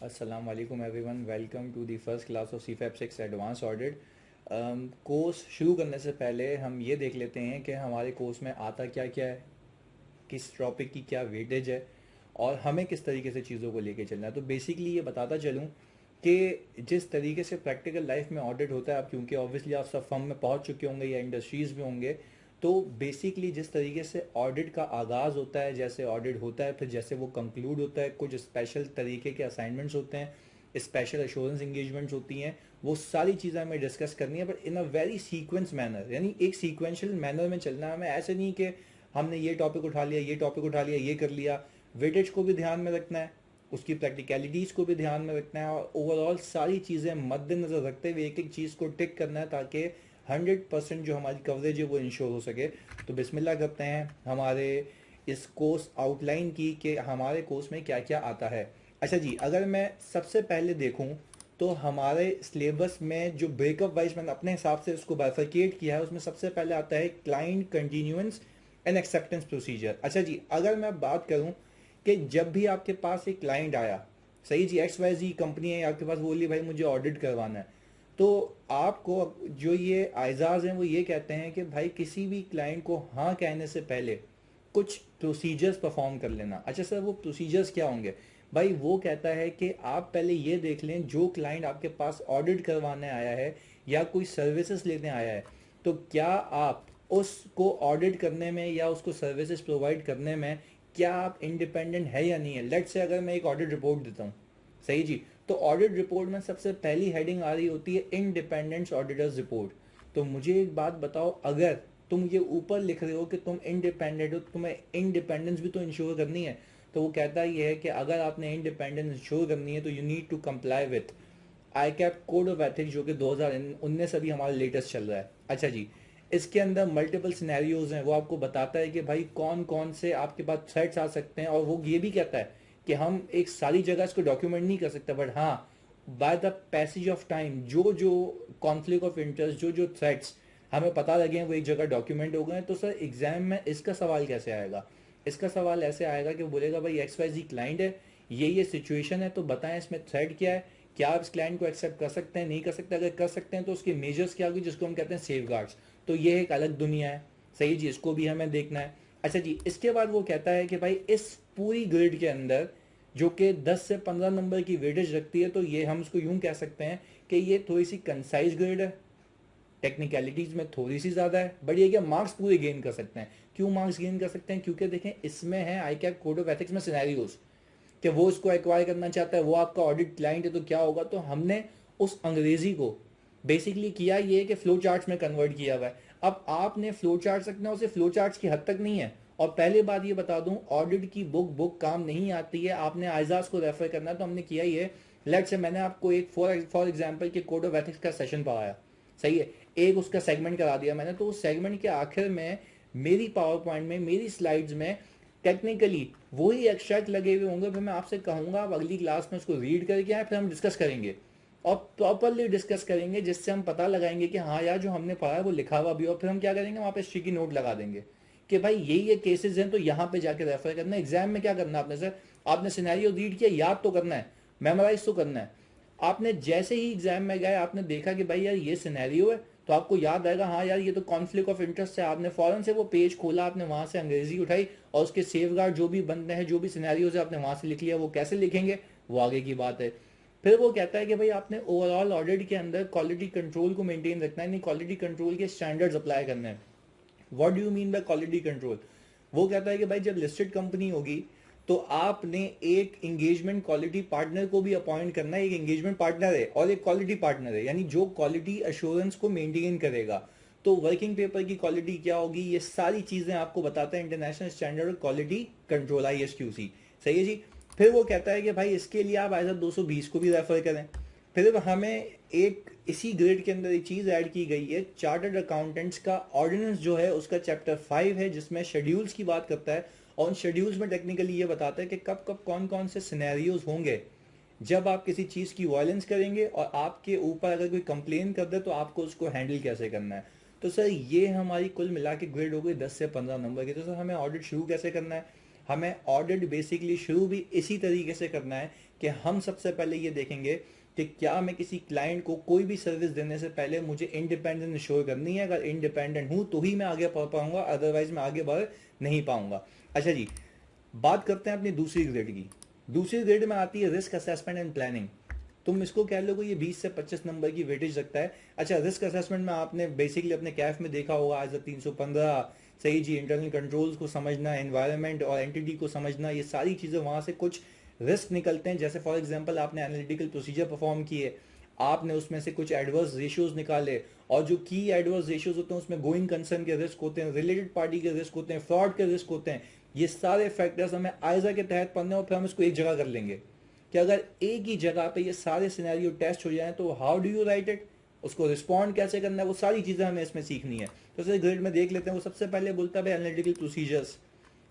Assalamu alaikum everyone, welcome to the first class of C FAP 6 advance audit. कोर्स शुरू करने से पहले हम ये देख लेते हैं कि हमारे कोर्स में आता क्या क्या है, किस टॉपिक की क्या वेटेज है और हमें किस तरीके से चीज़ों को लेके चलना है। तो बेसिकली ये बताता चलूँ कि जिस तरीके से प्रैक्टिकल लाइफ में ऑडिट होता है, आप क्योंकि ऑब्वियसली आप सब फर्म में पहुंच चुके होंगे या इंडस्ट्रीज़ में होंगे, तो बेसिकली जिस तरीके से ऑडिट का आगाज़ होता है, जैसे ऑडिट होता है, फिर जैसे वो कंक्लूड होता है, कुछ स्पेशल तरीके के असाइनमेंट्स होते हैं, स्पेशल एश्योरेंस इंगेजमेंट्स होती हैं, वो सारी चीज़ें हमें डिस्कस करनी है, but in a very sequence manner, यानी एक सीक्वेंशियल मैनर में चलना है हमें। ऐसे नहीं कि हमने ये टॉपिक उठा लिया, ये टॉपिक उठा लिया, ये कर लिया। वेटेज को भी ध्यान में रखना है, उसकी प्रैक्टिकलिटीज़ को भी ध्यान में रखना है, और ओवरऑल सारी चीज़ें मद्देनज़र रखते हुए एक एक चीज़ को टिक करना है ताकि 100% जो हमारी कवरेज है वो इंश्योर हो सके। तो बिस्मिल्लाह करते हैं हमारे इस कोर्स आउटलाइन की कि हमारे कोर्स में क्या क्या आता है। अच्छा जी, अगर मैं सबसे पहले देखूं तो हमारे सिलेबस में जो ब्रेकअप वाइज मैंने अपने हिसाब से उसको बाइफरकेट किया है, उसमें सबसे पहले आता है client continuance and acceptance procedure. अच्छा जी, अगर मैं बात करूं कि जब भी आपके पास एक क्लाइंट आया, सही जी, एक्स वाई जी कंपनी है आपके पास, बोली भाई मुझे ऑडिट करवाना है, तो आपको जो ये आइजाज हैं वो ये कहते हैं कि भाई किसी भी क्लाइंट को हाँ कहने से पहले कुछ प्रोसीजर्स परफॉर्म कर लेना। अच्छा सर, वो प्रोसीजर्स क्या होंगे? भाई वो कहता है कि आप पहले ये देख लें, जो क्लाइंट आपके पास ऑडिट करवाने आया है या कोई सर्विसेज लेने आया है, तो क्या आप उसको ऑडिट करने में या उसको सर्विसेज प्रोवाइड करने में क्या आप इंडिपेंडेंट है या नहीं है। लेट्स से अगर मैं एक ऑडिट रिपोर्ट देता हूँ, सही जी, तो ऑडिट रिपोर्ट में सबसे पहली हेडिंग आ रही होती है इंडिपेंडेंस ऑडिटर्स रिपोर्ट। तो मुझे एक बात बताओ, अगर तुम ये ऊपर लिख रहे हो कि तुम इंडिपेंडेंट हो, तुम्हें इंडिपेंडेंस भी तो इंश्योर करनी है, तो वो कहता ये है कि अगर आपने इंडिपेंडेंस इंश्योर करनी है तो you need to comply with ICAP code of ethics, जो कि 2019 अभी हमारा लेटेस्ट चल रहा है। अच्छा जी, इसके अंदर मल्टीपल सिनेरियोज हैं, वो आपको बताता है कि भाई कौन कौन से आपके पास थ्रेट्स आ सकते हैं, और वो ये भी कहता है कि हम एक सारी जगह इसको डॉक्यूमेंट नहीं कर सकते, बट हाँ by the passage of time जो जो कॉन्फ्लिक्ट ऑफ इंटरेस्ट, जो जो थ्रेट्स हमें पता लगे हैं वो एक जगह डॉक्यूमेंट हो गए हैं। तो सर एग्जाम में इसका सवाल कैसे आएगा? इसका सवाल ऐसे आएगा कि वो बोलेगा भाई एक्स वाई जी क्लाइंट है, ये सिचुएशन है, तो बताएं इसमें थ्रेट क्या है, क्या आप इस क्लाइंट को एक्सेप्ट कर सकते हैं, नहीं कर सकते, अगर कर सकते हैं तो उसके मेजर्स क्या होगी, जिसको हम कहते हैं सेफ गार्ड्स। तो ये एक अलग दुनिया है, सही जी, इसको भी हमें देखना है। अच्छा जी, इसके बाद वो कहता है कि भाई इस पूरी ग्रिड के अंदर जो कि 10 से 15 नंबर की वेटेज रखती है, तो ये हम इसको यूं कह सकते हैं कि ये थोड़ी सी कंसाइज ग्रिड है, टेक्निकलिटीज में थोड़ी सी ज़्यादा है, बट ये क्या मार्क्स पूरे गेन कर सकते हैं। क्यों मार्क्स गेन कर सकते हैं? क्योंकि देखें इसमें है आई कैप कोड ऑफ एथिक्स में सिनेरियोज कि वो इसको एक्वायर करना चाहता है, वो आपका ऑडिट क्लाइंट है, तो क्या होगा। तो हमने उस अंग्रेजी को बेसिकली किया ये कि फ्लो चार्ट्स में कन्वर्ट किया हुआ है। अब आपने फ्लो चार्ट्स रखना, उसे फ्लो चार्ट्स की हद तक नहीं है। और पहले बात ये बता दूं, ऑडिट की बुक काम नहीं आती है, आपने आइजाज को रेफर करना है, तो हमने किया ही है। लेट से मैंने आपको एक फॉर एग्जाम्पल के कोड ऑफ एथिक्स का सेशन पढ़ाया, सही है, एक उसका सेगमेंट करा दिया मैंने, तो उस सेगमेंट के आखिर में मेरी पावर पॉइंट में, मेरी स्लाइड्स में टेक्निकली वही एक्सट्रैक्ट लगे हुए होंगे। फिर मैं आपसे कहूंगा आप अगली क्लास में उसको रीड करके आए, फिर हम डिस्कस करेंगे और प्रॉपरली डिस्कस करेंगे, जिससे हम पता लगाएंगे कि हाँ यार जो हमने पढ़ा है वो लिखा हुआ भी हो। फिर हम क्या करेंगे, वहाँ पे स्टिकी नोट लगा देंगे कि भाई ये केसेस हैं, तो यहाँ पे जाके रेफर करना है। एग्जाम में क्या करना है आपने सर, आपने सिनेरियो रीड किया, याद तो करना है, मेमोराइज तो करना है। आपने जैसे ही एग्जाम में गए, आपने देखा कि भाई यार ये सिनेरियो है, तो आपको याद आएगा हाँ यार ये तो कॉन्फ्लिक्ट ऑफ इंटरेस्ट है। आपने फौरन से वो पेज खोला, आपने वहां से अंग्रेजी उठाई और उसके सेफ गार्ड जो भी बनते हैं, जो भी सिनेरियोज है, आपने वहां से लिख लिया। वो कैसे लिखेंगे वो आगे की बात है। फिर वो कहता है कि भाई आपने ओवरऑल ऑडिट के अंदर क्वालिटी कंट्रोल को मेंटेन रखना है, नहीं क्वालिटी कंट्रोल के स्टैंडर्ड्स अप्लाई करने हैं। What do you mean by quality control? वो कहता है कि भाई जब लिस्टेड कंपनी होगी तो आपने एक एंगेजमेंट क्वालिटी पार्टनर को भी अपॉइंट करना है। एक एंगेजमेंट पार्टनर है और एक क्वालिटी पार्टनर है, यानी जो क्वालिटी अश्योरेंस को मेंटेन करेगा। तो वर्किंग पेपर की क्वालिटी क्या होगी, ये सारी चीजें आपको बताता है international standard quality control, ISQC, सही है जी। फिर वो कहता है कि भाई इसके लिए आप आइजा 220 को भी रेफर करें। फिर हमें एक इसी ग्रेड के अंदर एक चीज ऐड की गई है, चार्टर्ड अकाउंटेंट्स का ऑर्डिनेंस जो है उसका चैप्टर 5 है, जिसमें शेड्यूल्स की बात करता है। और उन शेड्यूल्स में टेक्निकली ये बताता है कि कब कब कौन कौन से सिनेरियोज होंगे जब आप किसी चीज़ की वायलेंस करेंगे, और आपके ऊपर अगर कोई कंप्लेन कर दे तो आपको उसको हैंडल कैसे करना है। तो सर ये हमारी कुल मिला के ग्रेड हो गई 10 से 15 नंबर की। तो सर हमें ऑडिट शुरू कैसे करना है? हमें ऑडिट बेसिकली शुरू भी इसी तरीके से करना है कि हम सबसे पहले ये देखेंगे कि क्या मैं किसी क्लाइंट को कोई भी सर्विस देने से पहले मुझे इंडिपेंडेंस इंश्योर करनी है। अगर इंडिपेंडेंट हूं तो ही मैं आगे बढ़ पाऊंगा, अदरवाइज मैं आगे बढ़ नहीं पाऊंगा। अच्छा जी, बात करते हैं अपनी दूसरी ग्रेड की। दूसरी ग्रेड में आती है रिस्क असेसमेंट एंड प्लानिंग। तुम इसको कह लो कि ये 20 से 25 नंबर की वेटेज रखता है। अच्छा, रिस्क असेसमेंट में आपने बेसिकली अपने कैफ में देखा होगा आज 315, सही जी, इंटरनल कंट्रोल्स को समझना, एनवायरनमेंट और एंटिटी को समझना, ये सारी चीज़ें वहाँ से कुछ रिस्क निकलते हैं। जैसे फॉर एग्जांपल आपने एनालिटिकल प्रोसीजर परफॉर्म किए, आपने उसमें से कुछ एडवर्स रेशियोज निकाले, और जो की एडवर्स रेशियोज होते हैं उसमें गोइंग कंसर्न के रिस्क होते हैं, रिलेटेड पार्टी के रिस्क होते हैं, फ्रॉड के रिस्क होते हैं। ये सारे फैक्टर्स हमें आयजा के तहत पढ़ने और फिर हम इसको एक जगह कर लेंगे कि अगर एक ही जगह पे ये सारे सिनेरियो टेस्ट हो जाए तो how do you right it, उसको रिस्पॉन्ड कैसे करना है, वो सारी चीज़ें हमें इसमें सीखनी है। तो सर ग्रेड में देख लेते हैं। वो सबसे पहले बोलता है analytical procedures,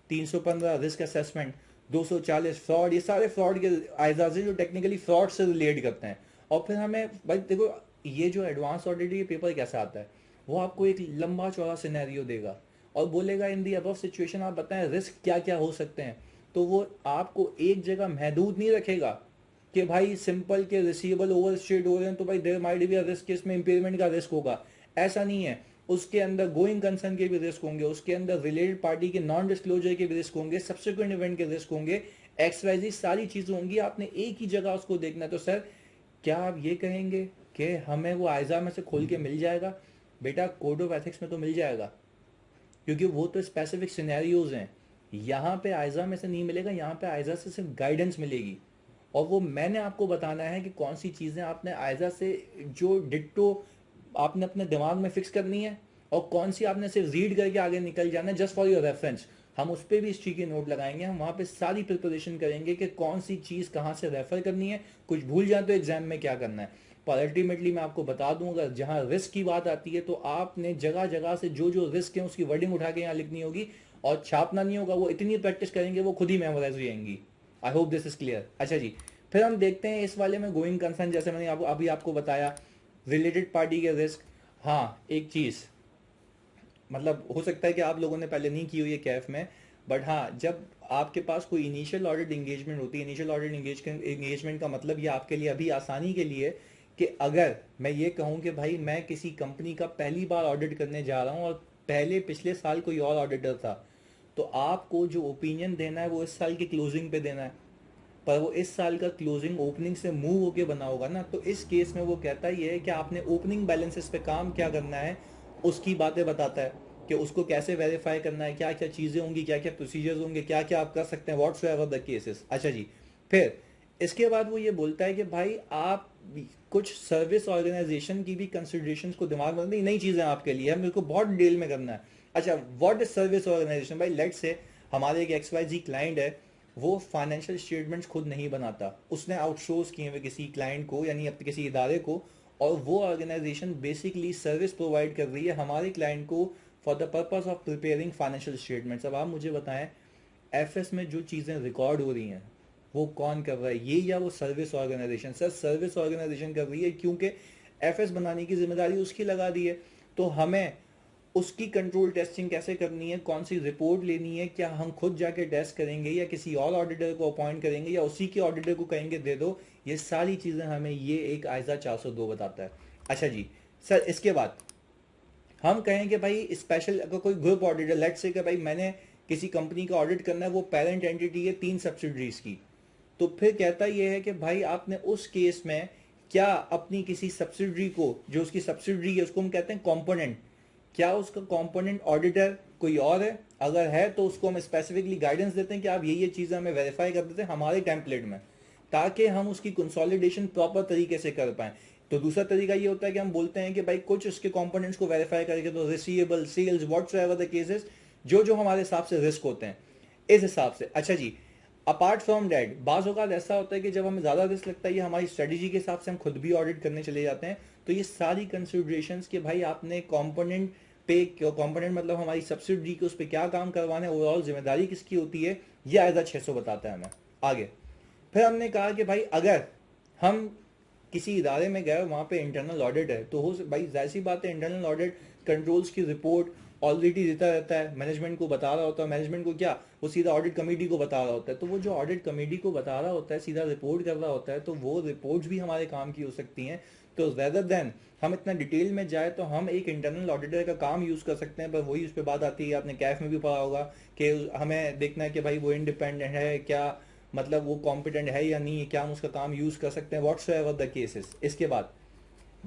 315 risk assessment, 240 fraud, ये सारे फ्रॉड के आइजाज जो टेक्निकली फ्रॉड से रिलेट करते हैं। और फिर हमें भाई देखो, ये जो एडवांस ऑडिट ये पेपर कैसा आता है, वो आपको एक लंबा चौड़ा सिनेरियो देगा और बोलेगा इन दी अबव सिचुएशन आप बताएं रिस्क क्या क्या हो सकते हैं। तो वो आपको एक जगह महदूद नहीं रखेगा कि भाई सिंपल के रिसीवेबल ओवर स्टेट हो रहे हैं तो भाई there might be a risk, इसमें इंपेयरमेंट का रिस्क होगा, ऐसा नहीं है। उसके अंदर गोइंग कंसर्न के भी रिस्क होंगे, उसके अंदर रिलेटेड पार्टी के नॉन डिस्क्लोजर के भी रिस्क होंगे, सब्सिक्वेंट इवेंट के रिस्क होंगे, एक्सवाइजी सारी चीजें होंगी। आपने एक ही जगह उसको देखना है। तो सर क्या आप ये कहेंगे कि हमें वो आयजा में से खोल के मिल जाएगा? बेटा कोड ऑफ एथिक्स में तो मिल जाएगा, क्योंकि वो तो स्पेसिफिक सिनेरियोज हैं। यहाँ पे आयजा में से नहीं मिलेगा, यहाँ पे आयजा से सिर्फ गाइडेंस मिलेगी। और वो मैंने आपको बताना है कि कौन सी चीज़ें आपने आयजा से जो डिट्टो आपने अपने दिमाग में फिक्स करनी है और कौन सी आपने सिर्फ रीड करके आगे निकल जाना है जस्ट फॉर योर रेफरेंस। हम उस पर भी हिस्ट्री के नोट लगाएंगे, हम वहाँ पे सारी प्रिपरेशन करेंगे कि कौन सी चीज़ कहाँ से रेफर करनी है, कुछ भूल जाए तो एग्जाम में क्या करना है। पर अल्टीमेटली मैं आपको बता दूं, अगर जहाँ रिस्क की बात आती है तो आपने जगह जगह से जो जो रिस्क है उसकी वर्डिंग उठा के यहाँ लिखनी होगी और छापना नहीं होगा। वो इतनी प्रैक्टिस करेंगे वो खुद ही मेमोराइज हो जाएंगी। आई होप दिस इज क्लियर। अच्छा जी, फिर हम देखते हैं इस वाले में गोइंग कंसर्न, जैसे मैंने आपको अभी आपको बताया, रिलेटेड पार्टी के रिस्क। हाँ एक चीज़, मतलब हो सकता है कि आप लोगों ने पहले नहीं की हुई है कैफ में, बट हाँ जब आपके पास कोई इनिशियल ऑडिट इंगेजमेंट होती है, इनिशियल ऑडिट इंगेजमेंट का मतलब ये आपके लिए अभी आसानी के लिए कि अगर मैं ये कहूँ कि भाई मैं किसी कंपनी का पहली बार ऑडिट करने जा रहा हूँ और पहले पिछले साल कोई और ऑडिटर था, तो आपको जो ओपिनियन देना है वो इस साल की क्लोजिंग पे देना है, पर वो इस साल का क्लोजिंग ओपनिंग से मूव होके बना होगा ना। तो इस केस में वो कहता ही है कि आपने ओपनिंग बैलेंसेस पे काम क्या करना है, उसकी बातें बताता है कि उसको कैसे वेरीफाई करना है, क्या क्या चीज़ें होंगी, क्या क्या प्रोसीजर्स होंगे, क्या क्या आप कर सकते हैं, व्हाट्स एवर द केसेस। अच्छा जी, फिर इसके बाद वो ये बोलता है कि भाई आप कुछ सर्विस ऑर्गेनाइजेशन की भी कंसिडरेशन को दिमाग में, नई चीज़ें आपके लिए है, मेरे को बहुत डिटेल में करना है। अच्छा, व्हाट इज सर्विस ऑर्गेनाइजेशन? भाई लेट्स से हमारे एक XYZ क्लाइंट है, वो फाइनेंशियल स्टेटमेंट्स खुद नहीं बनाता, उसने आउटसोर्स किए हुए किसी क्लाइंट को यानी अपने किसी इदारे को, और वो ऑर्गेनाइजेशन बेसिकली सर्विस प्रोवाइड कर रही है हमारे क्लाइंट को for the purpose of preparing financial statements. अब आप मुझे बताएं, एफएस में जो चीज़ें रिकॉर्ड हो रही हैं वो कौन कर रहा है, ये या वो service organization? Sir service organization कर रही है, क्योंकि एफएस बनाने की जिम्मेदारी उसकी लगा दी है। तो हमें उसकी कंट्रोल टेस्टिंग कैसे करनी है, कौन सी रिपोर्ट लेनी है, क्या हम खुद जाके टेस्ट करेंगे या किसी और ऑडिटर को अपॉइंट करेंगे या उसी के ऑडिटर को कहेंगे दे दो, ये सारी चीज़ें हमें ये एक आयजा 402 बताता है। अच्छा जी सर, इसके बाद हम कहें कि भाई स्पेशल अगर कोई ग्रुप ऑडिटर, लेट्स से कि भाई मैंने किसी कंपनी का ऑडिट करना है, वो पेरेंट एंटिटी है 3 सब्सिडरीज की, तो फिर कहता ये है कि भाई आपने उस केस में क्या अपनी किसी सब्सिडरी को, जो उसकी सब्सिडरी है उसको हम कहते हैं कंपोनेंट, क्या उसका कंपोनेंट ऑडिटर कोई और है? अगर है तो उसको हम स्पेसिफिकली गाइडेंस देते हैं कि आप ये चीज़ें हमें वेरीफाई कर देते हैं हमारे टेम्पलेट में, ताकि हम उसकी कंसोलिडेशन प्रॉपर तरीके से कर पाएं। तो दूसरा तरीका ये होता है कि हम बोलते हैं कि भाई कुछ उसके कंपोनेंट्स को वेरीफाई करके, तो receivable, sales, whatsoever the cases, जो जो हमारे हिसाब से रिस्क होते हैं इस हिसाब से। अच्छा जी, अपार्ट फ्रॉम डैट बाज़ औक़ात ऐसा होता है कि जब हमें ज़्यादा रिस्क लगता है, ये हमारी स्ट्रेटजी के हिसाब से हम खुद भी ऑडिट करने चले जाते हैं, तो ये सारी कंसिडरेशंस कि भाई आपने कंपोनेंट पे, कंपोनेंट मतलब हमारी सब्सिडी के उस पर क्या काम करवाना है, ओवरऑल जिम्मेदारी किसकी होती है, ये आयदा 600 बताता है हमें। आगे फिर हमने कहा कि भाई अगर हम किसी इदारे में गए वहाँ पे इंटरनल ऑडिट है, तो हो भाई जाहिर सी बात है इंटरनल ऑडिट कंट्रोल्स की रिपोर्ट ऑलरेडी देता रहता है, मैनेजमेंट को बता रहा होता है, मैनेजमेंट को क्या, वो सीधा ऑडिट कमेटी को बता रहा होता है। तो वो जो ऑडिट कमेटी को बता रहा होता है, सीधा रिपोर्ट कर रहा होता है, तो वो रिपोर्ट्स भी हमारे काम की हो सकती हैं। तो रेदर देन हम इतना डिटेल में जाए तो हम एक इंटरनल ऑडिटर का काम यूज कर सकते हैं। पर वही उस पर बात आती है, आपने कैफ में भी पढ़ा होगा कि हमें देखना है कि भाई वो इंडिपेंडेंट है क्या, मतलब वो कॉम्पिटेंट है या नहीं है, क्या हम उसका काम यूज कर सकते हैं, व्हाट्स एवर द केसेस। इसके बाद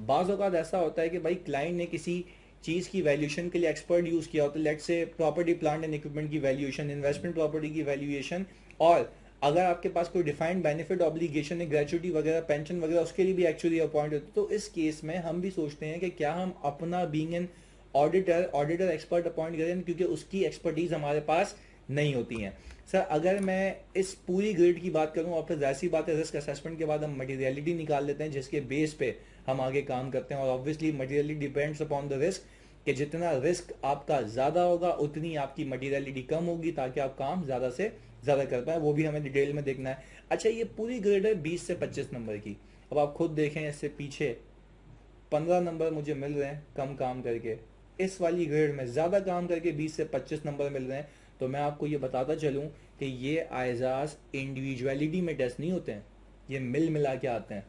बाज़ औक़ात ऐसा होता है कि भाई क्लाइंट ने किसी चीज़ की वैल्यूएशन के लिए एक्सपर्ट यूज़ किया होता है, let's say property plant and equipment की वैल्यूएशन, इन्वेस्टमेंट प्रॉपर्टी की वैल्यूएशन, और अगर आपके पास कोई डिफाइंड बेनिफिट ऑब्लिगेशन है, ग्रेचुइटी वगैरह, पेंशन वगैरह, उसके लिए भी एक्चुअली अपॉइंट होते हैं। तो इस केस में हम भी सोचते हैं कि क्या हम अपना being an auditor expert appoint करें, क्योंकि उसकी एक्सपर्टीज हमारे पास नहीं होती हैं। सर अगर मैं इस पूरी ग्रिड की बात करूं और फिर ऐसी बात है, रिस्क असेसमेंट के बाद हम मटेरियलिटी निकाल लेते हैं जिसके बेस पे हम आगे काम करते हैं। और obviously materiality depends upon the risk, कि जितना रिस्क आपका ज़्यादा होगा उतनी आपकी मटेरियलिटी कम होगी, ताकि आप काम ज़्यादा से ज़्यादा कर पाए। वो भी हमें डिटेल में देखना है। अच्छा, ये पूरी ग्रेड है 20 से 25 नंबर की। अब आप खुद देखें, इससे पीछे 15 नंबर मुझे मिल रहे हैं कम काम करके, इस वाली ग्रेड में ज़्यादा काम करके 20 से 25 नंबर मिल रहे हैं। तो मैं आपको ये बताता चलूँ कि ये आइजाज इंडिविजुअलिटी में टेस्ट नहीं होते हैं, ये मिल मिला के आते हैं,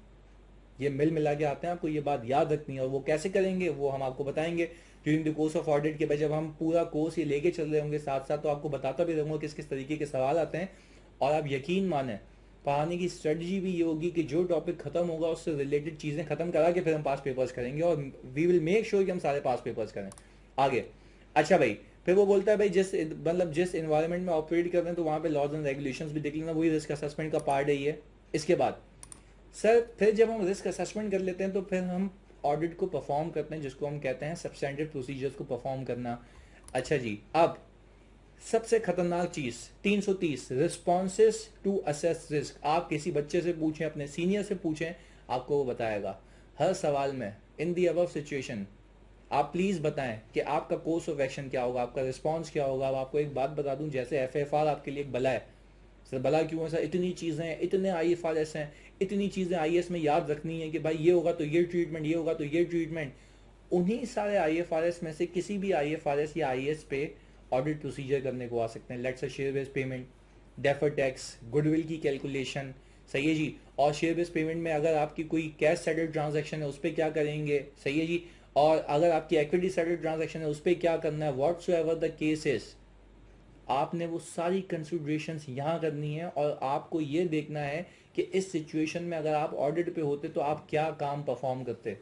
ये मिल मिला के आते हैं। आपको ये बात याद रखनी है। और वो कैसे करेंगे वो हम आपको बताएंगे during the course of audit के बाद, जब हम पूरा कोर्स ये लेके चल रहे होंगे साथ साथ, तो आपको बताता भी रहूंगा किस किस तरीके के सवाल आते हैं। और आप यकीन माने, पढ़ाने की स्ट्रेटजी भी ये होगी कि जो टॉपिक खत्म होगा उससे रिलेटेड चीज़ें खत्म करा के फिर हम पास पेपर्स करेंगे, और वी विल मेक श्योर कि हम सारे पास पेपर्स करें आगे। अच्छा भाई, फिर वो बोलता है भाई जिस इन्वायरमेंट में ऑपरेट कर रहे हैं तो वहाँ पे लॉज एंड रेगुलेशंस भी देख लेना, वही रिस्क असेसमेंट का पार्ट है ये। इसके बाद सर फिर जब हम रिस्क असेसमेंट कर लेते हैं तो फिर हम ऑडिट को परफॉर्म करते हैं, जिसको हम कहते हैं सब्सटैंडर्ड प्रोसीजर्स को परफॉर्म करना। अच्छा जी, अब सबसे खतरनाक चीज 330 रिस्पॉन्सेस टू असेस रिस्क। आप किसी बच्चे से पूछें, अपने सीनियर से पूछें, आपको वो बताएगा हर सवाल में इन दी अबव सिचुएशन आप प्लीज बताएं कि आपका कोर्स ऑफ एक्शन क्या होगा, आपका रिस्पॉन्स क्या होगा। अब आपको एक बात बता दूं, जैसे एफएफआर आपके लिए एक बला है। सर बला क्यों है सर? इतनी चीजें, इतने आईएफआरएस हैं, इतनी चीजें आईएएस में याद रखनी है कि भाई ये होगा तो ये ट्रीटमेंट, ये होगा तो ये ट्रीटमेंट। उन्हीं सारे आईएफआरएस में से किसी भी आईएफआरएस या आईएएस पे ऑडिट प्रोसीजर करने को आ सकते हैं। Let's say share based payment, defer tax, goodwill की कैलकुलेशन, सही है जी। और शेयर बेस्ड पेमेंट में अगर आपकी कोई कैश सेटल्ड ट्रांजैक्शन है उस पर क्या करेंगे, सही है जी। और अगर आपकी इक्विटी सेटल्ड ट्रांजैक्शन है उस पर क्या करना है, व्हाट्सएवर द केसेस, आपने वो सारी कंसिडरेशंस यहाँ करनी है। और आपको ये देखना है कि इस सिचुएशन में अगर आप ऑडिट पे होते तो आप क्या काम परफॉर्म करते,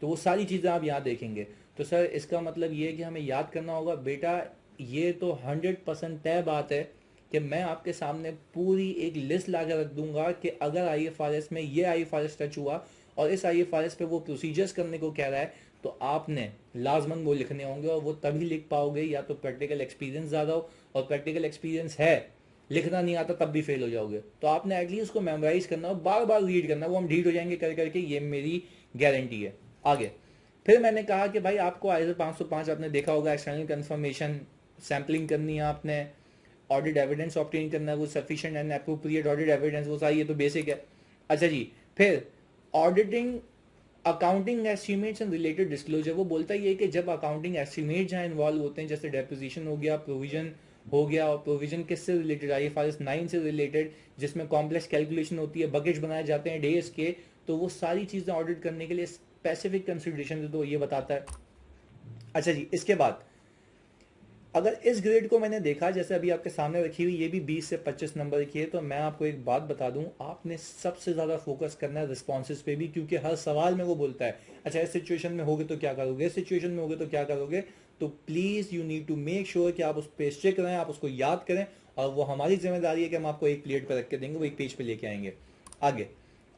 तो वो सारी चीज़ें आप यहाँ देखेंगे। तो सर इसका मतलब ये है कि हमें याद करना होगा बेटा, ये तो 100% तय बात है कि मैं आपके सामने पूरी एक लिस्ट ला कर रख दूंगा कि अगर आईएफआरएस में ये आईएफआरएस टच हुआ और इस आईएफआरएस पे वो प्रोसीजर्स करने को कह रहा है, तो आपने लाजमन वो लिखने होंगे। और वो तभी लिख पाओगे या तो प्रैक्टिकल एक्सपीरियंस ज़्यादा हो, और प्रैक्टिकल एक्सपीरियंस है, लिखना नहीं आता तब भी फेल हो जाओगे। तो आपने एटलीस्ट उसको मेमोराइज करना और बार बार रीड करना, वो हम ढीठ हो जाएंगे कर करके, ये मेरी गारंटी है। आगे फिर मैंने कहा कि भाई आपको ISO 505 आपने देखा होगा, एक्सटर्नल कंफर्मेशन सैम्पलिंग करनी है आपने, ऑडिट एविडेंस ऑब्टेन करना है, वो sufficient and appropriate audit evidence, वो सारी ये तो बेसिक है। अच्छा जी, फिर auditing accounting estimates and related disclosure. वो बोलता ही है कि जब अकाउंटिंग एस्टिमेट जहाँ इन्वॉल्व होते हैं, जैसे डेपोजिशन हो गया, प्रोविजन हो गया, और प्रोविजन किससे रिलेटेड, IFRS 9 से रिलेटेड, जिसमें कॉम्प्लेक्स कैलकुलेशन होती है, बकेट्स बनाए जाते हैं डेज के, तो वो सारी चीज़ें ऑडिट करने के लिए स्पेसिफिक कंसिडरेशन तो ये बताता है। अच्छा जी, इसके बाद अगर इस ग्रेड को मैंने देखा, जैसे अभी आपके सामने रखी हुई ये भी 20 से 25 नंबर की है, तो मैं आपको एक बात बता दूं, आपने सबसे ज़्यादा फोकस करना है रिस्पॉन्सेज पे भी, क्योंकि हर सवाल में वो बोलता है अच्छा इस सिचुएशन में होगे तो क्या करोगे, इस सिचुएशन में होगे तो क्या करोगे। तो please you need to make sure कि आप उस पर स्टिक रहें, आप उसको याद करें, और वो हमारी जिम्मेदारी है कि हम आपको एक प्लेट पर रख के देंगे, वो एक पेज पर लेके आएंगे आगे।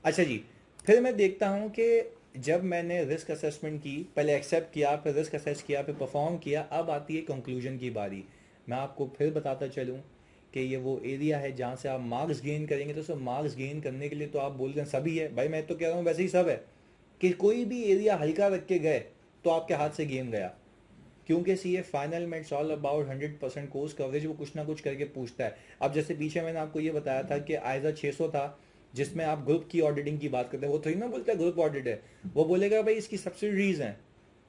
अच्छा जी, फिर मैं देखता हूँ कि जब मैंने रिस्क असेसमेंट की, पहले एक्सेप्ट किया, फिर रिस्क असेस किया, फिर परफॉर्म किया, अब आती है कंक्लूजन की बारी। मैं आपको फिर बताता चलूँ कि ये वो एरिया है जहाँ से आप मार्क्स गेन करेंगे। तो सर मार्क्स गेन करने के लिए तो आप बोल रहे हैं सभी है, भाई मैं तो कह रहा हूँ वैसे ही सब है, कि कोई भी एरिया हल्का रख के गए तो आपके हाथ से गेम गया। क्योंकि सी ए फाइनल में it's all about 100% course coverage, वो कुछ ना कुछ करके पूछता है। अब जैसे पीछे मैंने आपको ये बताया था कि आइजा 600 था, जिसमें आप ग्रुप की ऑडिटिंग की बात करते हैं, वो थोड़ी ना बोलता है ग्रुप ऑडिट है, वो बोलेगा भाई इसकी सब्सिडरीज हैं,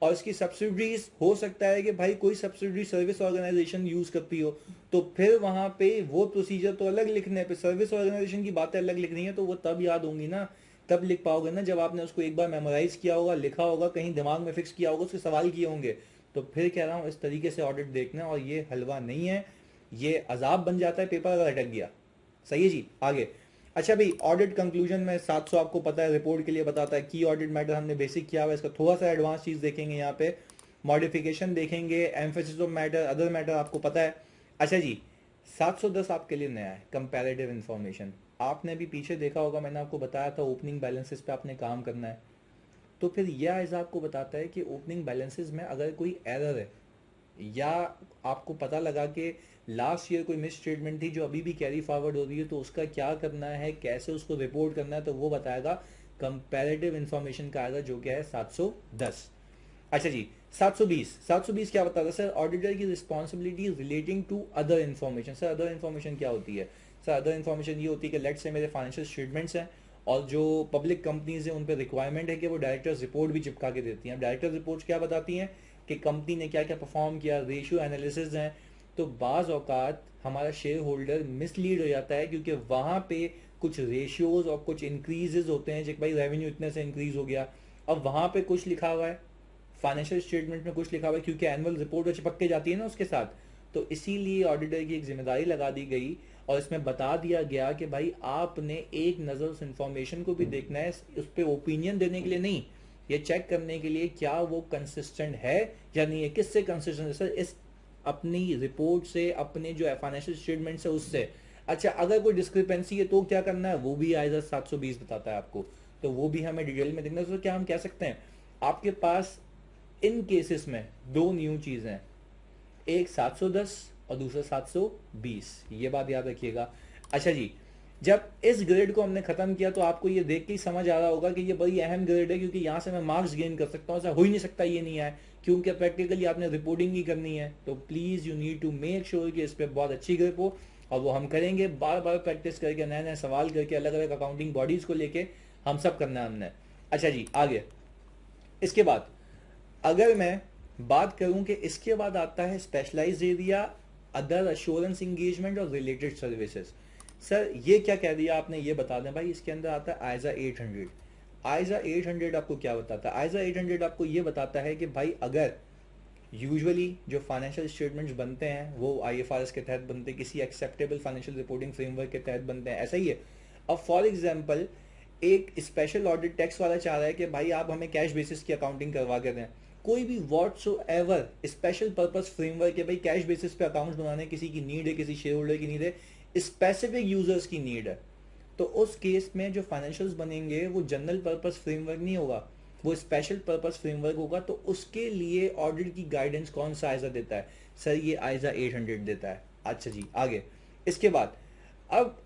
और इसकी सब्सिडीज हो सकता है कि भाई कोई सब्सिडरी सर्विस ऑर्गेनाइजेशन यूज करती हो, तो फिर वहां पे वो प्रोसीजर तो अलग लिखने पे, सर्विस ऑर्गेनाइजेशन की बातें अलग लिखनी है, तो वो तब याद होंगी ना, तब लिख पाओगे ना जब आपने उसको एक बार मेमोराइज किया होगा, लिखा होगा, कहीं दिमाग में फिक्स किया होगा, उसके सवाल किए होंगे। तो फिर कह रहा हूँ इस तरीके से ऑडिट देखना, और ये हलवा नहीं है, ये अजाब बन जाता है पेपर अगर अटक गया। सही है जी, आगे। अच्छा भाई, ऑडिट कंक्लूजन में 700 आपको पता है रिपोर्ट के लिए बताता है, की ऑडिट मैटर हमने बेसिक किया हुआ है, इसका थोड़ा सा एडवांस चीज देखेंगे यहाँ पे, मॉडिफिकेशन देखेंगे, emphasis of matter, other matter आपको पता है। अच्छा जी, 710 आपके लिए नया है, कंपैरेटिव इंफॉर्मेशन। आपने भी पीछे देखा होगा, मैंने आपको बताया था ओपनिंग बैलेंसेस पे आपने काम करना है। तो फिर यह आइजा आपको बताता है कि ओपनिंग बैलेंसेस में अगर कोई एरर है, या आपको पता लगा कि लास्ट ईयर कोई मिस स्टेटमेंट थी जो अभी भी कैरी फॉरवर्ड हो रही है, तो उसका क्या करना है, कैसे उसको रिपोर्ट करना है, तो वो बताएगा। कंपैरेटिव इंफॉर्मेशन का आएगा जो क्या है 710। अच्छा जी, 720 क्या बताता है सर? ऑडिटर की responsibility relating to other information. Sir other information क्या होती है? सर अदर इन्फॉर्मेशन ये होती है कि लेट से मेरे फाइनेंशियल स्टेटमेंट्स हैं, और जो पब्लिक कंपनीज हैं उन पर रिक्वायरमेंट है कि वो डायरेक्टर्स रिपोर्ट भी चिपका के देती हैं। डायरेक्टर्स रिपोर्ट क्या बताती हैं कि कंपनी ने क्या क्या परफॉर्म किया, रेशियो एनालिसिस हैं। तो बाज औकात हमारा शेयर होल्डर मिसलीड हो जाता है, क्योंकि वहां पे कुछ रेशियोज और कुछ इंक्रीजेज होते हैं, जैसे भाई रेवेन्यू इतने से इंक्रीज हो गया, अब वहां पे कुछ लिखा हुआ है, फाइनेंशियल स्टेटमेंट में कुछ लिखा हुआ है, क्योंकि एनुअल रिपोर्ट चिपक के जाती है ना उसके साथ। तो इसीलिए ऑडिटर की एक जिम्मेदारी लगा दी गई, और इसमें बता दिया गया कि भाई आपने एक नज़र उस इंफॉर्मेशन को भी देखना है, उस पर ओपिनियन देने के लिए नहीं, ये चेक करने के लिए क्या वो कंसिस्टेंट है या नहीं है। किससे कंसिस्टेंट है सर? इस अपनी रिपोर्ट से, अपने जो फाइनेंशियल स्टेटमेंट से, उससे। अच्छा, अगर कोई डिस्क्रिपेंसी है तो क्या करना है, वो भी आइजा 720 बताता है आपको। तो वो भी हमें डिटेल में देखना है। तो क्या हम कह सकते हैं आपके पास इन केसेस में दो न्यू चीजें हैं, एक 710 और दूसरा 720, ये बात याद रखिएगा। अच्छा जी, जब इस ग्रेड को हमने खत्म किया तो आपको ये देख के ही समझ आ रहा होगा कि ये बड़ी अहम ग्रेड है, क्योंकि यहां से मैं मार्क्स गेन कर सकता हूं। ऐसा हो ही नहीं सकता ये नहीं आए, क्योंकि प्रैक्टिकली आपने रिपोर्टिंग ही करनी है। तो please you need to make sure कि इस पर बहुत अच्छी ग्रिप हो, और वो हम करेंगे बार बार प्रैक्टिस करके, नए नए सवाल करके, अलग अलग अकाउंटिंग बॉडीज को लेके हम सब करना है हमने। अच्छा जी, आगे। इसके बाद अगर मैं बात करूं कि इसके बाद आता है specialize area, other assurance engagement और रिलेटेड सर्विसेज। सर ये क्या कह दिया आपने, ये बता दें भाई। इसके अंदर आता है आइजा 800। आइजा 800 आपको क्या बताता है? आइजा 800 आपको ये बताता है कि भाई अगर यूजुअली जो फाइनेंशियल स्टेटमेंट्स बनते हैं वो आईएफआरएस के तहत बनते हैं, किसी एक्सेप्टेबल फाइनेंशियल रिपोर्टिंग फ्रेमवर्क के तहत बनते हैं, ऐसा ही है। अब फॉर एग्जांपल एक स्पेशल ऑडिट टैक्स वाला चाह रहा है कि भाई आप हमें कैश बेसिस की अकाउंटिंग करवा के दें, कोई भी व्हाटसोएवर स्पेशल पर्पस फ्रेमवर्क है, भाई कैश बेसिस पे अकाउंट्स बनाने की नीड है, किसी शेयर होल्डर की नीड है, स्पेसिफिक यूजर्स की नीड है, तो उस केस में जो फाइनेंशियल्स बनेंगे वो जनरल पर्पस फ्रेमवर्क नहीं होगा, वो स्पेशल पर्पस फ्रेमवर्क होगा। तो उसके लिए ऑडिट की गाइडेंस कौन सा आइजा देता है? सर ये आइजा 800 देता है। अच्छा जी, आगे। इसके बाद अब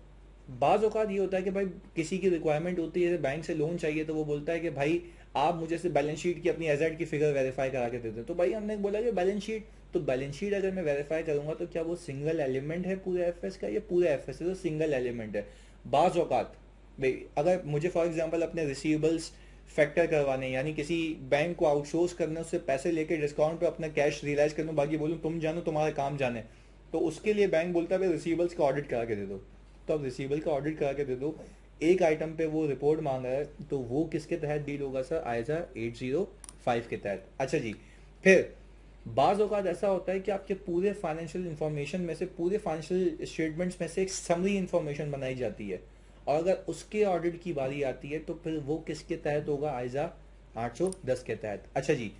बाज औकात ये होता है कि भाई किसी की रिक्वायरमेंट होती है, बैंक से लोन चाहिए, तो वो बोलता है कि भाई आप मुझे से बैलेंस शीट की अपनी एजेड की फिगर वेरीफाई करा के देते हैं। तो भाई हमने बोला कि बैलेंस शीट, तो बैलेंस शीट अगर मैं वेरीफाई करूंगा तो क्या वो सिंगल एलिमेंट है पूरे एफएस का? ये पूरे एफएस है तो सिंगल एलिमेंट है। बाज औकात भाई अगर मुझे फॉर एग्जांपल अपने रिसीवेबल्स फैक्टर करवाने, यानी किसी बैंक को आउटसोर्स करने, उससे पैसे लेके डिस्काउंट पे अपना कैश रियलाइज करना, बाकी बोलूँ तुम जानो तुम्हारा काम जाने, तो उसके लिए बैंक बोलता है भाई रिसीवेबल्स का ऑडिट करा के दे दो। तो अब रिसीवेबल का ऑडिट करा के दे दो, एक आइटम पे वो रिपोर्ट मांग रहा है, तो वो किसके तहत डील होगा सर? आइजा 805 के तहत। अच्छा जी, फिर बाज औकात ऐसा होता है कि आपके पूरे फाइनेंशियल इंफॉर्मेशन में से, पूरे फाइनेंशियल स्टेटमेंट्स में से एक समरी इंफॉर्मेशन बनाई जाती है, और अगर उसके ऑडिट की बारी आती है तो फिर वो किसके तहत होगा? आइजा 810 के तहत। अच्छा जी,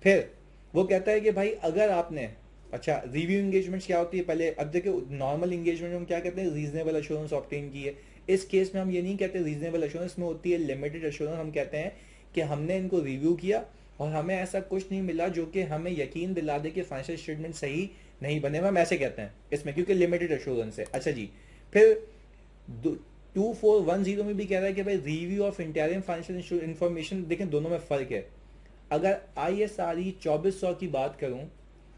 फिर वो कहता है कि भाई अगर आपने, अच्छा रिव्यू एंगेजमेंट्स क्या होती है पहले, अब देखिए नॉर्मल एंगेजमेंट में हम क्या कहते हैं? रीजनेबल अश्योरेंस ऑब्टेन की है। इस केस में हम ये नहीं कहते रीजनेबल अश्योरेंस, में होती है लिमिटेड अश्योरेंस। हम कहते हैं कि हमने इनको रिव्यू किया और हमें ऐसा कुछ नहीं मिला जो कि हमें यकीन दिला दे कि फाइनेंशियल स्टेटमेंट सही नहीं बने, हम ऐसे कहते हैं इसमें, क्योंकि लिमिटेड अश्योरेंस है। अच्छा जी, फिर 2410 में भी कह रहा है कि भाई रिव्यू ऑफ इंटीरियम फाइनेंशियल इंफॉर्मेशन। देखें दोनों में फर्क है। अगर ISRE 2400 की बात करूं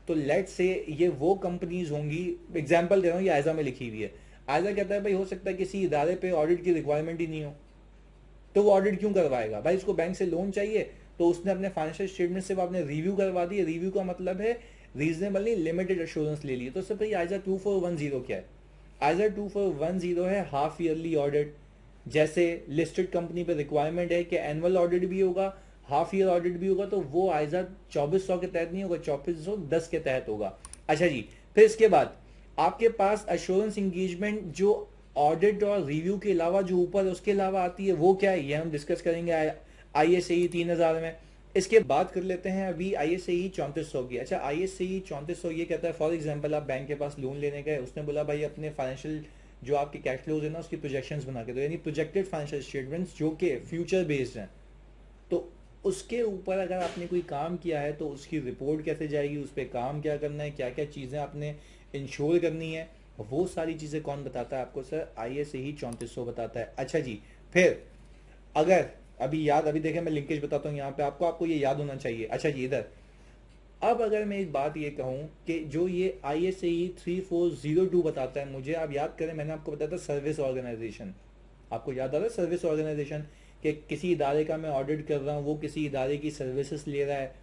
तो लेट से ये वो कंपनीज होंगी, एग्जांपल दे रहा हूं, ये आयजा में लिखी हुई है। आयजा कहता है भाई हो सकता है किसी इदारे पे ऑडिट की रिक्वायरमेंट ही नहीं हो, तो वो ऑडिट क्यों करवाएगा? भाई उसको बैंक से लोन चाहिए, तो उसने अपने फाइनेंशियल स्टेटमेंट से वो आपने रिव्यू करवा दी। रिव्यू का मतलब है रीजनेबली लिमिटेड एश्योरेंस ले ली। तो उससे भाई आइजा 2410 क्या है? आइजा 2410 है हाफ ईयरली ऑडिट। जैसे लिस्टेड कंपनी पे रिक्वायरमेंट है कि एनुअल ऑडिट भी होगा, हाफ ईयर ऑडिट भी होगा, तो वो आइजा 2400 के तहत नहीं होगा, 2410 के तहत होगा। अच्छा जी, फिर इसके बाद आपके पास एश्योरेंस इंगेजमेंट जो ऑडिट और रिव्यू के अलावा जो ऊपर उसके अलावा आती है वो क्या है, ये हम डिस्कस करेंगे आई एस ए 3000 में। इसके बाद कर लेते हैं अभी आई एस ए 3400 की। अच्छा, आई एस ए 3400 ये कहता है, फॉर एग्जाम्पल आप बैंक के पास लोन लेने गए, उसने बोला भाई अपने फाइनेंशियल जो आपके कैश फ्लोज है ना उसकी प्रोजेक्शंस बना के दो, यानी प्रोजेक्टेड फाइनेंशियल स्टेटमेंट्स जो कि फ्यूचर बेस्ड हैं। तो उसके ऊपर अगर आपने कोई काम किया है तो उसकी रिपोर्ट कैसे जाएगी, उस पर काम क्या करना है, क्या क्या चीज़ें आपने इंश्योर करनी है, वो सारी चीज़ें कौन बताता है आपको? सर आई एस ए ही 3400 बताता है। अच्छा जी, फिर अगर अभी याद, अभी देखें मैं लिंकेज बताता हूँ यहाँ पे आपको, आपको ये याद होना चाहिए। अच्छा जी, इधर अब अगर मैं एक बात ये कहूँ कि जो ये आई एस ए 3402 बताता है, मुझे आप याद करें मैंने आपको बताया था सर्विस ऑर्गेनाइजेशन, आपको याद आ रहा है सर्विस ऑर्गेनाइजेशन, कि किसी इदारे का मैं ऑडिट कर रहा हूँ, वो किसी इदारे की सर्विसेज ले रहा है,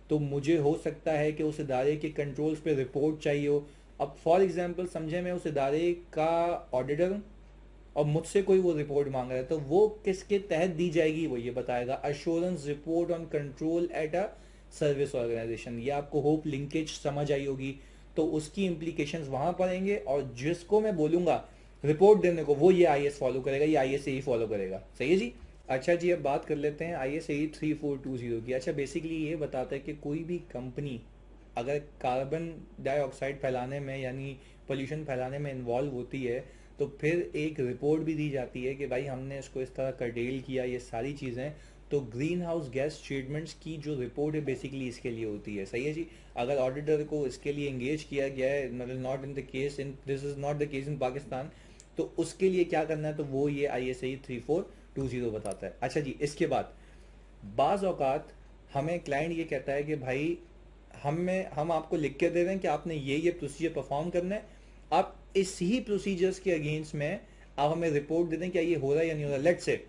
तो मुझे हो सकता है कि उस इदारे के कंट्रोल्स पे रिपोर्ट चाहिए हो। अब फॉर एग्जांपल समझे मैं उस इदारे का ऑडिटर हूँ और मुझसे कोई वो रिपोर्ट मांग रहा है, तो वो किसके तहत दी जाएगी वो ये बताएगा, assurance report on control at a service organization. ये आपको होप लिंकेज समझ आई होगी। तो उसकी इंप्लीकेशंस वहां पड़ेंगे और जिसको मैं बोलूंगा रिपोर्ट देने को वो ये आई एस फॉलो करेगा, ये आई एस ही फॉलो करेगा। सही है जी। अच्छा जी, अब बात कर लेते हैं आई एस ए 3420 की। अच्छा, बेसिकली ये बताता है कि कोई भी कंपनी अगर कार्बन डाइऑक्साइड फैलाने में यानी पोल्यूशन फैलाने में इन्वॉल्व होती है तो फिर एक रिपोर्ट भी दी जाती है कि भाई हमने इसको इस तरह कर्टेल किया, ये सारी चीज़ें। तो ग्रीन हाउस गैस स्टेटमेंट्स की जो रिपोर्ट है बेसिकली इसके लिए होती है। सही है जी। अगर ऑडिटर को इसके लिए एंगेज किया गया है, मतलब not in the case in this is not the case in Pakistan, तो उसके लिए क्या करना है, तो वो ये आई एस आई 3420 बताता है। अच्छा जी, इसके बाद बाज औकात हमें क्लाइंट ये कहता है कि भाई हम आपको लिख के दे रहे हैं कि आपने ये प्रोसीजर परफॉर्म करना है, आप इस ही प्रोसीजर्स के अगेंस्ट में आप हमें रिपोर्ट दे दें क्या ये हो रहा है या नहीं हो रहा। लेट से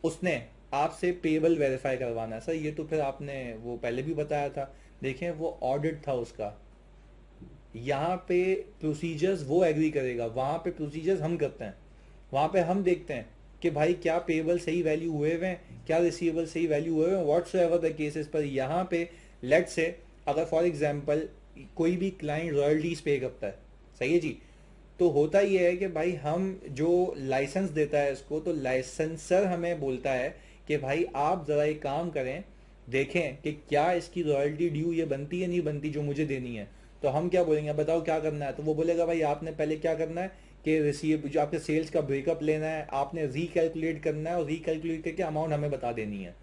उसने आपसे पेबल वेरीफाई करवाना है, सर ये तो फिर आपने वो पहले भी बताया था, देखें वो ऑडिट था उसका, यहाँ पे प्रोसीजर्स वो एग्री करेगा, वहां पे प्रोसीजर्स हम करते हैं, वहां पे हम देखते हैं कि भाई क्या पेबल सही वैल्यू हुए हुए हैं, क्या रिसीवेबल सही वैल्यू हुए हुए हैं, व्हाट्स एवर द केसेस। पर यहाँ पे लेट से अगर फॉर एग्जांपल कोई भी क्लाइंट रॉयल्टीज पे करता है, सही है जी, तो होता ये है कि भाई हम जो लाइसेंस देता है इसको, तो लाइसेंसर हमें बोलता है कि भाई आप जरा एक काम करें, देखें कि क्या इसकी रॉयल्टी ड्यू ये बनती है नहीं बनती जो मुझे देनी है। तो हम क्या बोलेंगे, बताओ क्या करना है, तो वो बोलेगा भाई आपने पहले क्या करना है कि रिसीव जो आपके सेल्स का ब्रेकअप लेना है, आपने रिकैलकुलेट करना है और रिकैलकुलेट करके अमाउंट हमें बता देनी है।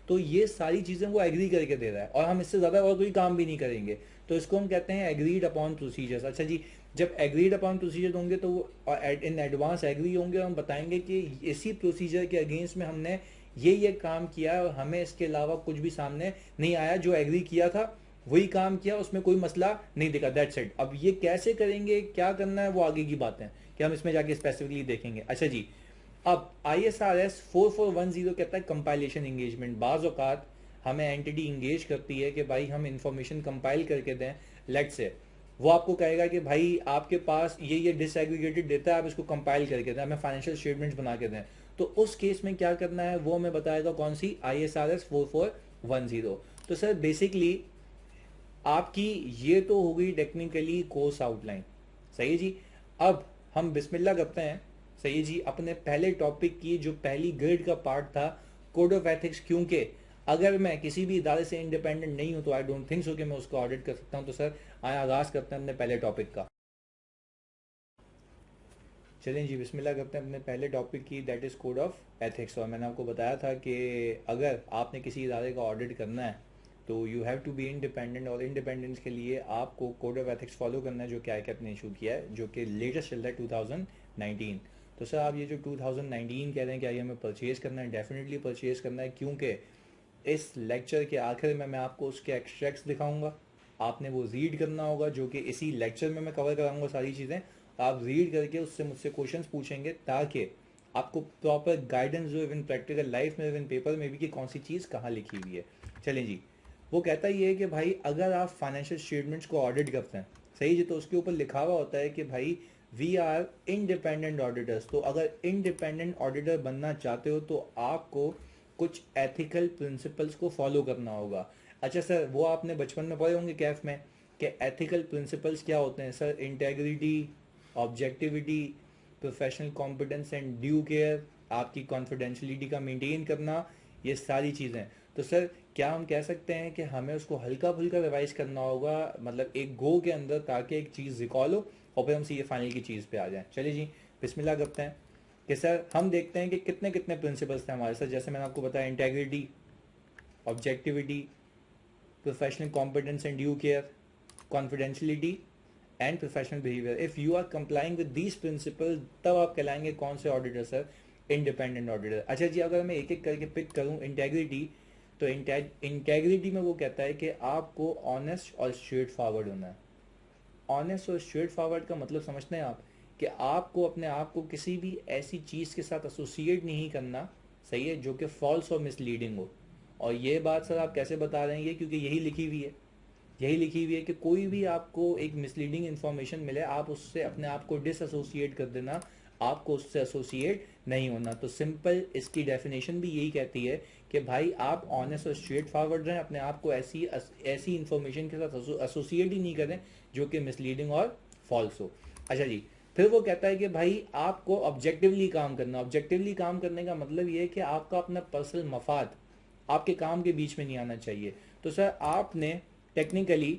तो ये सारी चीजें वो एग्री करके दे रहा है और हम इससे ज्यादा और कोई काम भी नहीं करेंगे। तो इसको हम कहते हैं एग्रीड अपॉन प्रोसीजर्स। अच्छा जी, जब एग्रीड अपॉन प्रोसीजर होंगे तो वो इन एडवांस एग्री होंगे और हम बताएंगे कि इसी प्रोसीजर के अगेंस्ट में हमने ये काम किया है और हमें इसके अलावा कुछ भी सामने नहीं आया, जो एग्री किया था वही काम किया, उसमें कोई मसला नहीं दिखा, दैट्स इट। अब ये कैसे करेंगे, क्या करना है, वो आगे की बात है कि हम इसमें जाके स्पेसिफिकली देखेंगे। अच्छा जी, अब आई एस आर एस 4410 कहता है कंपाइलेशन एंगेजमेंट। बाज औकात हमें एंटिटी इंगेज करती है कि भाई हम इंफॉर्मेशन कंपाइल करके दें, लेट से वो आपको कहेगा कि भाई आपके पास ये डिसएग्रीगेटेड डेटा है, आप इसको कंपाइल करके दें, हमें फाइनेंशियल स्टेटमेंट्स बना के दें। तो उस केस में क्या करना है वो हमें बताएगा, कौन सी, आई एस आर एस 4410। तो सर बेसिकली आपकी ये तो हो गई टेक्निकली कोर्स आउटलाइन। सही है जी। अब हम बिस्मिल्लाह करते हैं, सही है जी, अपने पहले टॉपिक की जो पहली ग्रेड का पार्ट था, कोड ऑफ एथिक्स। क्योंकि अगर मैं किसी भी इदारे से इंडिपेंडेंट नहीं हूं तो आई डोंट थिंक सो कि मैं उसको ऑडिट कर सकता हूं। तो सर आए आगाज करते हैं अपने पहले टॉपिक का। चलें जी, बिस्मिल्लाह करते हैं अपने पहले टॉपिक की, that is code of ethics. और मैंने आपको बताया था कि अगर आपने किसी इदारे का ऑडिट करना है तो you have to be independent, और इंडिपेंडेंस के लिए आपको कोड ऑफ एथिक्स फॉलो करना है जो कि आईकैप ने इशू किया है, जो कि लेटेस्ट चल रहा है 2019। तो सर आप ये जो 2019 कह रहे हैं, क्या ये हमें परचेज करना है? डेफिनेटली परचेज करना है, क्योंकि इस लेक्चर के आखिर में मैं आपको उसके एक्सट्रैक्ट्स दिखाऊंगा, आपने वो रीड करना होगा, जो कि इसी लेक्चर में मैं कवर कराऊंगा सारी चीज़ें। आप रीड करके उससे मुझसे क्वेश्चंस पूछेंगे ताकि आपको प्रॉपर गाइडेंस जो इवन प्रैक्टिकल लाइफ में इवन पेपर में भी कि कौन सी चीज़ कहाँ लिखी हुई है। चलें जी, वो कहता ये है कि भाई अगर आप फाइनेंशियल स्टेटमेंट्स को ऑडिट करते हैं, सही जी, तो उसके ऊपर लिखा हुआ होता है कि भाई वी आर इंडिपेंडेंट ऑडिटर्स। तो अगर इंडिपेंडेंट ऑडिटर बनना चाहते हो तो आपको कुछ एथिकल प्रिंसिपल्स को फॉलो करना होगा। अच्छा सर, वो आपने बचपन में पढ़े होंगे कैफ में कि एथिकल प्रिंसिपल्स क्या होते हैं sir? Integrity, objectivity, professional competence and due care, आपकी कॉन्फिडेंशियलिटी का मेंटेन करना, ये सारी चीज़ें। तो सर क्या हम कह सकते हैं कि हमें उसको हल्का फुल्का रिवाइज करना होगा, मतलब एक गो के अंदर, ताकि एक चीज़ रिकॉल हो और फिर हम सीधे फाइनल की चीज़ पे आ जाएं? चलिए जी, बिस्मिल्लाह करते हैं कि सर हम देखते हैं कि कितने कितने प्रिंसिपल्स थे हमारे साथ। जैसे मैंने आपको बताया, integrity, objectivity, professional competence and due care, confidentiality and professional behaviour. If you are complying with these principle, तब आप कहलाएंगे कौन से ऑडिटर सर? Independent auditor. अच्छा जी, अगर मैं एक एक करके पिक करूं, इंटेग्रिटी, तो इंटेग्रिटी में वो कहता है कि आपको ऑनेस्ट और स्ट्रेट फॉरवर्ड होना है। ऑनेस्ट और स्ट्रेट फॉरवर्ड का मतलब समझते हैं आप कि आपको अपने आप को किसी भी ऐसी चीज़ के साथ एसोसिएट नहीं करना, सही है, जो कि फॉल्स और मिसलीडिंग हो। और ये बात सर आप कैसे बता रहे हैं? ये क्योंकि यही लिखी हुई है, यही लिखी हुई है कि कोई भी आपको एक मिसलीडिंग इन्फॉर्मेशन मिले, आप उससे अपने आप को डिसएसोसिएट कर देना, आपको उससे एसोसिएट नहीं होना। तो सिंपल इसकी डेफिनेशन भी यही कहती है कि भाई आप ऑनेस्ट और स्ट्रेट फॉरवर्ड रहें, अपने आप को ऐसी ऐसी इन्फॉर्मेशन के साथ एसोसिएट ही नहीं करें जो कि मिसलीडिंग और फॉल्स हो। अच्छा जी, फिर वो कहता है कि भाई आपको ऑब्जेक्टिवली काम करना। ऑब्जेक्टिवली काम करने का मतलब ये है कि आपका अपना पर्सनल मफाद आपके काम के बीच में नहीं आना चाहिए। तो सर आपने टेक्निकली,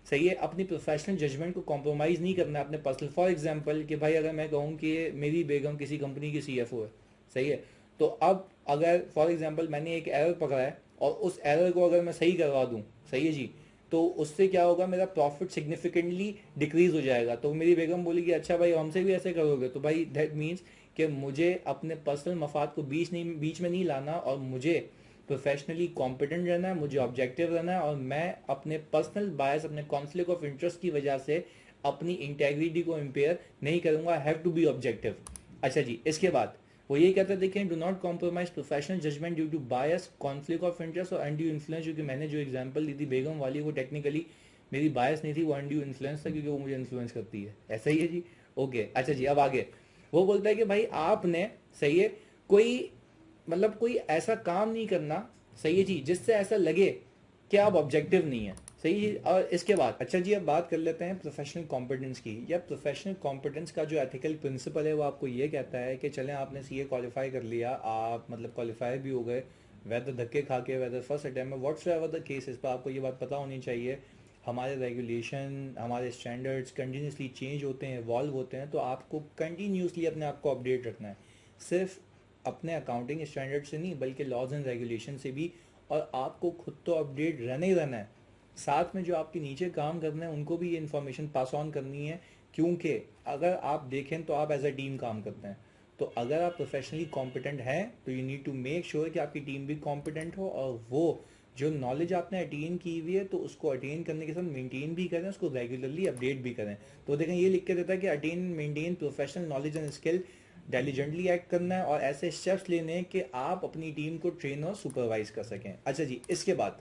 सही है, अपनी प्रोफेशनल जजमेंट को कॉम्प्रोमाइज़ नहीं करना है अपने पर्सनल। फॉर एग्जांपल कि भाई अगर मैं कहूँ कि मेरी बेगम किसी कंपनी की सीएफओ है, सही है, तो अब अगर फॉर एग्जांपल मैंने एक एरर पकड़ा है और उस एरर को अगर मैं सही करवा दूँ, सही है जी, तो उससे क्या होगा, मेरा प्रॉफिट सिग्निफिकेंटली डिक्रीज हो जाएगा। तो मेरी बेगम बोलेगी अच्छा भाई हमसे भी ऐसे करोगे, तो भाई दैट मीन्स कि मुझे अपने पर्सनल मफाद को बीच में नहीं लाना, और मुझे प्रोफेशनली कॉम्पिटेंट रहना है, मुझे ऑब्जेक्टिव रहना है, और मैं अपने पर्सनल बायस, अपने कॉन्फ्लिक्ट ऑफ इंटरेस्ट की वजह से अपनी इंटेग्रिटी को इम्पेयर नहीं करूंगा। Have to be objective. अच्छा जी, इसके बाद वो ये कहते हैं, देखें, do not compromise professional judgement due to bias, conflict of interest और अनड्यू इन्फ्लुएंस। जो कि मैंने जो एग्जांपल दी थी बेगम वाली, वो टेक्निकली मेरी बायस नहीं थी, वो अनड्यू इन्फ्लुएंस था, क्योंकि वो मुझे इन्फ्लुएंस करती है। ऐसा ही है जी, ओके। अच्छा जी, अब आगे वो बोलता है कि भाई आपने, सही है, कोई मतलब कोई ऐसा काम नहीं करना, सही है जी, जिससे ऐसा लगे कि आप ऑब्जेक्टिव नहीं है, सही जी। और इसके बाद अच्छा जी, अब बात कर लेते हैं प्रोफेशनल कॉम्पिटेंस की। या प्रोफेशनल कॉम्पिटेंस का जो एथिकल प्रिंसिपल है वो आपको ये कहता है कि चलें आपने सीए क्वालिफाई कर लिया, आप मतलब क्वालिफाई भी हो गए, वेदर धक्के खा के, वेदर फर्स्ट अटैम्प्ट में, व्हाट्स एवर द केस, इस पर आपको ये बात पता होनी चाहिए, हमारे रेगुलेशन, हमारे स्टैंडर्ड्स कंटिन्यूसली चेंज होते हैं, इवॉल्व होते हैं, तो आपको कंटिन्यूसली अपने आप को अपडेट रखना है। सिर्फ अपने अकाउंटिंग स्टैंडर्ड से नहीं, बल्कि लॉज एंड रेगुलेशन से भी। और आपको खुद तो अपडेट रहना ही रहना है, साथ में जो आपके नीचे काम करना है उनको भी ये इन्फॉर्मेशन पास ऑन करनी है। क्योंकि अगर आप देखें तो आप एज अ टीम काम करते हैं, तो अगर आप प्रोफेशनली कॉम्पिटेंट हैं तो you need to make sure कि आपकी टीम भी कॉम्पिटेंट हो, और वो जो नॉलेज आपने अटेन की हुई है तो उसको अटेन करने के साथ मेंटेन भी करें, उसको रेगुलरली अपडेट भी करें। तो देखें ये लिख के देता है कि attain maintain professional knowledge and skill, diligently act करना है, और ऐसे स्टेप्स लेने हैं कि आप अपनी टीम को ट्रेन और सुपरवाइज कर सकें। अच्छा जी, इसके बाद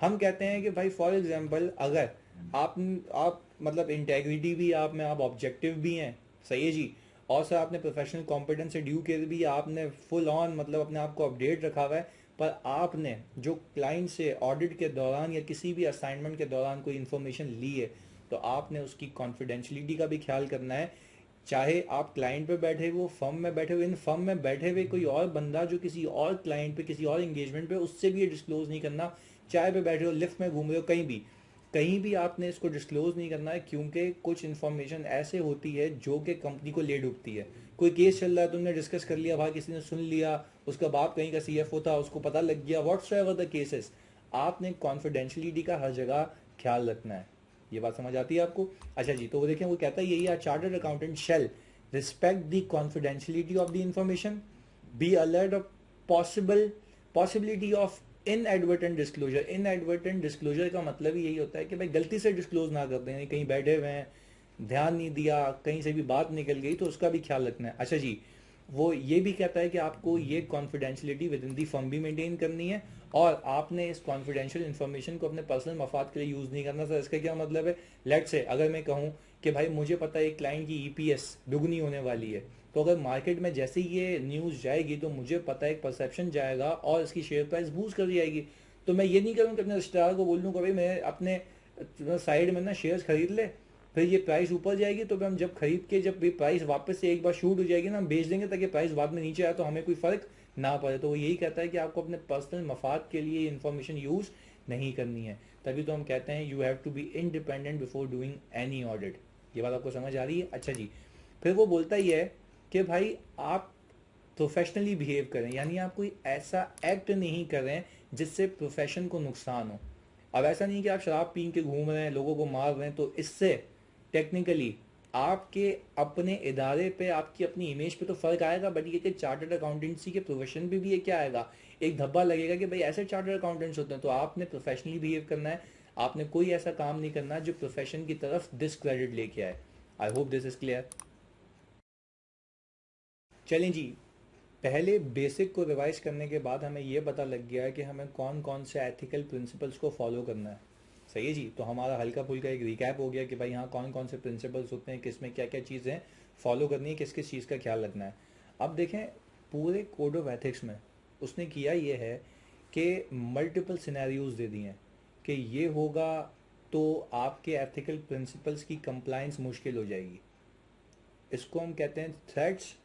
हम कहते हैं कि भाई फॉर एग्जांपल अगर आप मतलब इंटेग्रिटी भी आप में, आप ऑब्जेक्टिव भी हैं, सही है जी, और सर आपने प्रोफेशनल कॉम्पिटेंस से ड्यू केयर भी आपने फुल ऑन मतलब अपने आप को अपडेट रखा हुआ है, पर आपने जो क्लाइंट से ऑडिट के दौरान या किसी भी असाइनमेंट के दौरान कोई इन्फॉर्मेशन ली है, तो आपने उसकी कॉन्फिडेंशियलिटी का भी ख्याल करना है। चाहे आप क्लाइंट पे बैठे हुए, फर्म में बैठे हुए, इन फर्म में बैठे हुए कोई और बंदा जो किसी और क्लाइंट पे, किसी और एंगेजमेंट पे, उससे भी ये डिस्क्लोज नहीं करना। चाय पे बैठे हो, लिफ्ट में घूम रहे हो, कहीं भी आपने इसको डिस्क्लोज नहीं करना है, क्योंकि कुछ इन्फॉर्मेशन ऐसे होती है जो कि कंपनी को ले डूबती है। कोई केस चल रहा है, तुमने डिस्कस कर लिया, भाई किसी ने सुन लिया, उसका बाप कहीं का सीएफओ था, उसको पता लग गया, व्हाट्स एवर द केसेस, आपने कॉन्फिडेंशियलिटी का हर जगह ख्याल रखना है। ये बात समझ आती है आपको? अच्छा जी, तो वो देखें, वो कहता है यही, chartered accountant shall respect the confidentiality of the information, be alert of possible possibility of inadvertent disclosure. Inadvertent disclosure का मतलब ही यही होता है कि भाई गलती से डिस्क्लोज ना करते हैं, कहीं बैठे हुए हैं, ध्यान नहीं दिया, कहीं से भी बात निकल गई, तो उसका भी ख्याल रखना है। अच्छा जी, वो ये भी कहता है कि आपको ये confidentiality with in the firm भी मेंटेन करनी है, और आपने इस कॉन्फिडेंशियल इन्फॉर्मेशन को अपने पर्सनल मफाद के लिए यूज़ नहीं करना। सर इसका क्या मतलब है? लेट से अगर मैं कहूँ कि भाई मुझे पता है एक क्लाइंट की ईपीएस दुगनी होने वाली है, तो अगर मार्केट में जैसे ही ये न्यूज़ जाएगी तो मुझे पता है एक परसेप्शन जाएगा और इसकी शेयर प्राइस बूस्ट कर दी जाएगी। तो मैं ये नहीं करूँ कि अपने रिश्तेदार को बोल दूँ कि भाई मैं अपने साइड में ना शेयर्स खरीद ले, फिर ये प्राइस ऊपर जाएगी तो फिर हम जब खरीद के जब ये प्राइस वापस से एक बार शूट हो जाएगी ना, हम बेच देंगे ताकि प्राइस बाद में नीचे आए तो हमें कोई फ़र्क ना पड़े। तो वो यही कहता है कि आपको अपने पर्सनल मफाद के लिए इन्फॉर्मेशन यूज़ नहीं करनी है। तभी तो हम कहते हैं you have to be independent before doing any audit. ये बात आपको समझ आ रही है? अच्छा जी। फिर वो बोलता ही है कि भाई आप प्रोफेशनली बिहेव करें, यानी आप कोई ऐसा एक्ट नहीं करें जिससे प्रोफेशन को नुकसान हो। अब ऐसा नहीं कि आप शराब पी के घूम रहे हैं, लोगों को मार रहे हैं, तो इससे टेक्निकली आपके अपने इदारे पे, आपकी अपनी इमेज पे तो फर्क आएगा, बट ये कि चार्टर्ड अकाउंटेंसी के प्रोफेशन पे भी ये क्या आएगा, एक धब्बा लगेगा कि भाई ऐसे चार्टर्ड अकाउंटेंट्स होते हैं। तो आपने प्रोफेशनली बिहेव करना है, आपने कोई ऐसा काम नहीं करना जो प्रोफेशन की तरफ डिसक्रेडिट लेके आए। आई होप दिस इज क्लियर। चलें जी, पहले बेसिक को रिवाइज करने के बाद हमें ये पता लग गया है कि हमें कौन कौन से एथिकल प्रिंसिपल्स को फॉलो करना है। सही है जी। तो हमारा हल्का फुल्का एक रिकैप हो गया कि भाई हाँ कौन कौन से प्रिंसिपल्स होते हैं, किस में क्या क्या चीज़ें फॉलो करनी है, किस किस चीज़ का ख्याल रखना है। अब देखें, पूरे कोड ऑफ एथिक्स में उसने किया ये है कि मल्टीपल सिनेरियोज दे दिए हैं कि ये होगा तो आपके एथिकल प्रिंसिपल्स की कंप्लाइंस मुश्किल हो जाएगी। इसको हम कहते हैं threats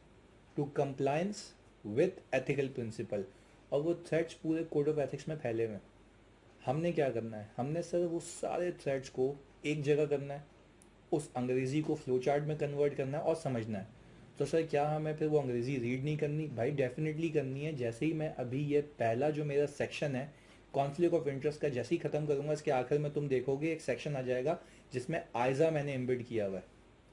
to compliance with ethical principle. और वो थ्रेड्स पूरे कोड ऑफ एथिक्स में फैले हुए हैं। हमने क्या करना है, हमने सर वो सारे थ्रेड्स को एक जगह करना है, उस अंग्रेज़ी को फ्लो चार्ट में कन्वर्ट करना है और समझना है। तो सर क्या हमें फिर वो अंग्रेज़ी रीड नहीं करनी? भाई डेफिनेटली करनी है। जैसे ही मैं अभी ये पहला जो मेरा सेक्शन है कॉन्फ्लिक्ट ऑफ इंटरेस्ट का जैसे ही ख़त्म करूँगा, इसके आखिर में तुम देखोगे एक सेक्शन आ जाएगा जिसमें आयजा मैंने एम्बिड किया हुआ है।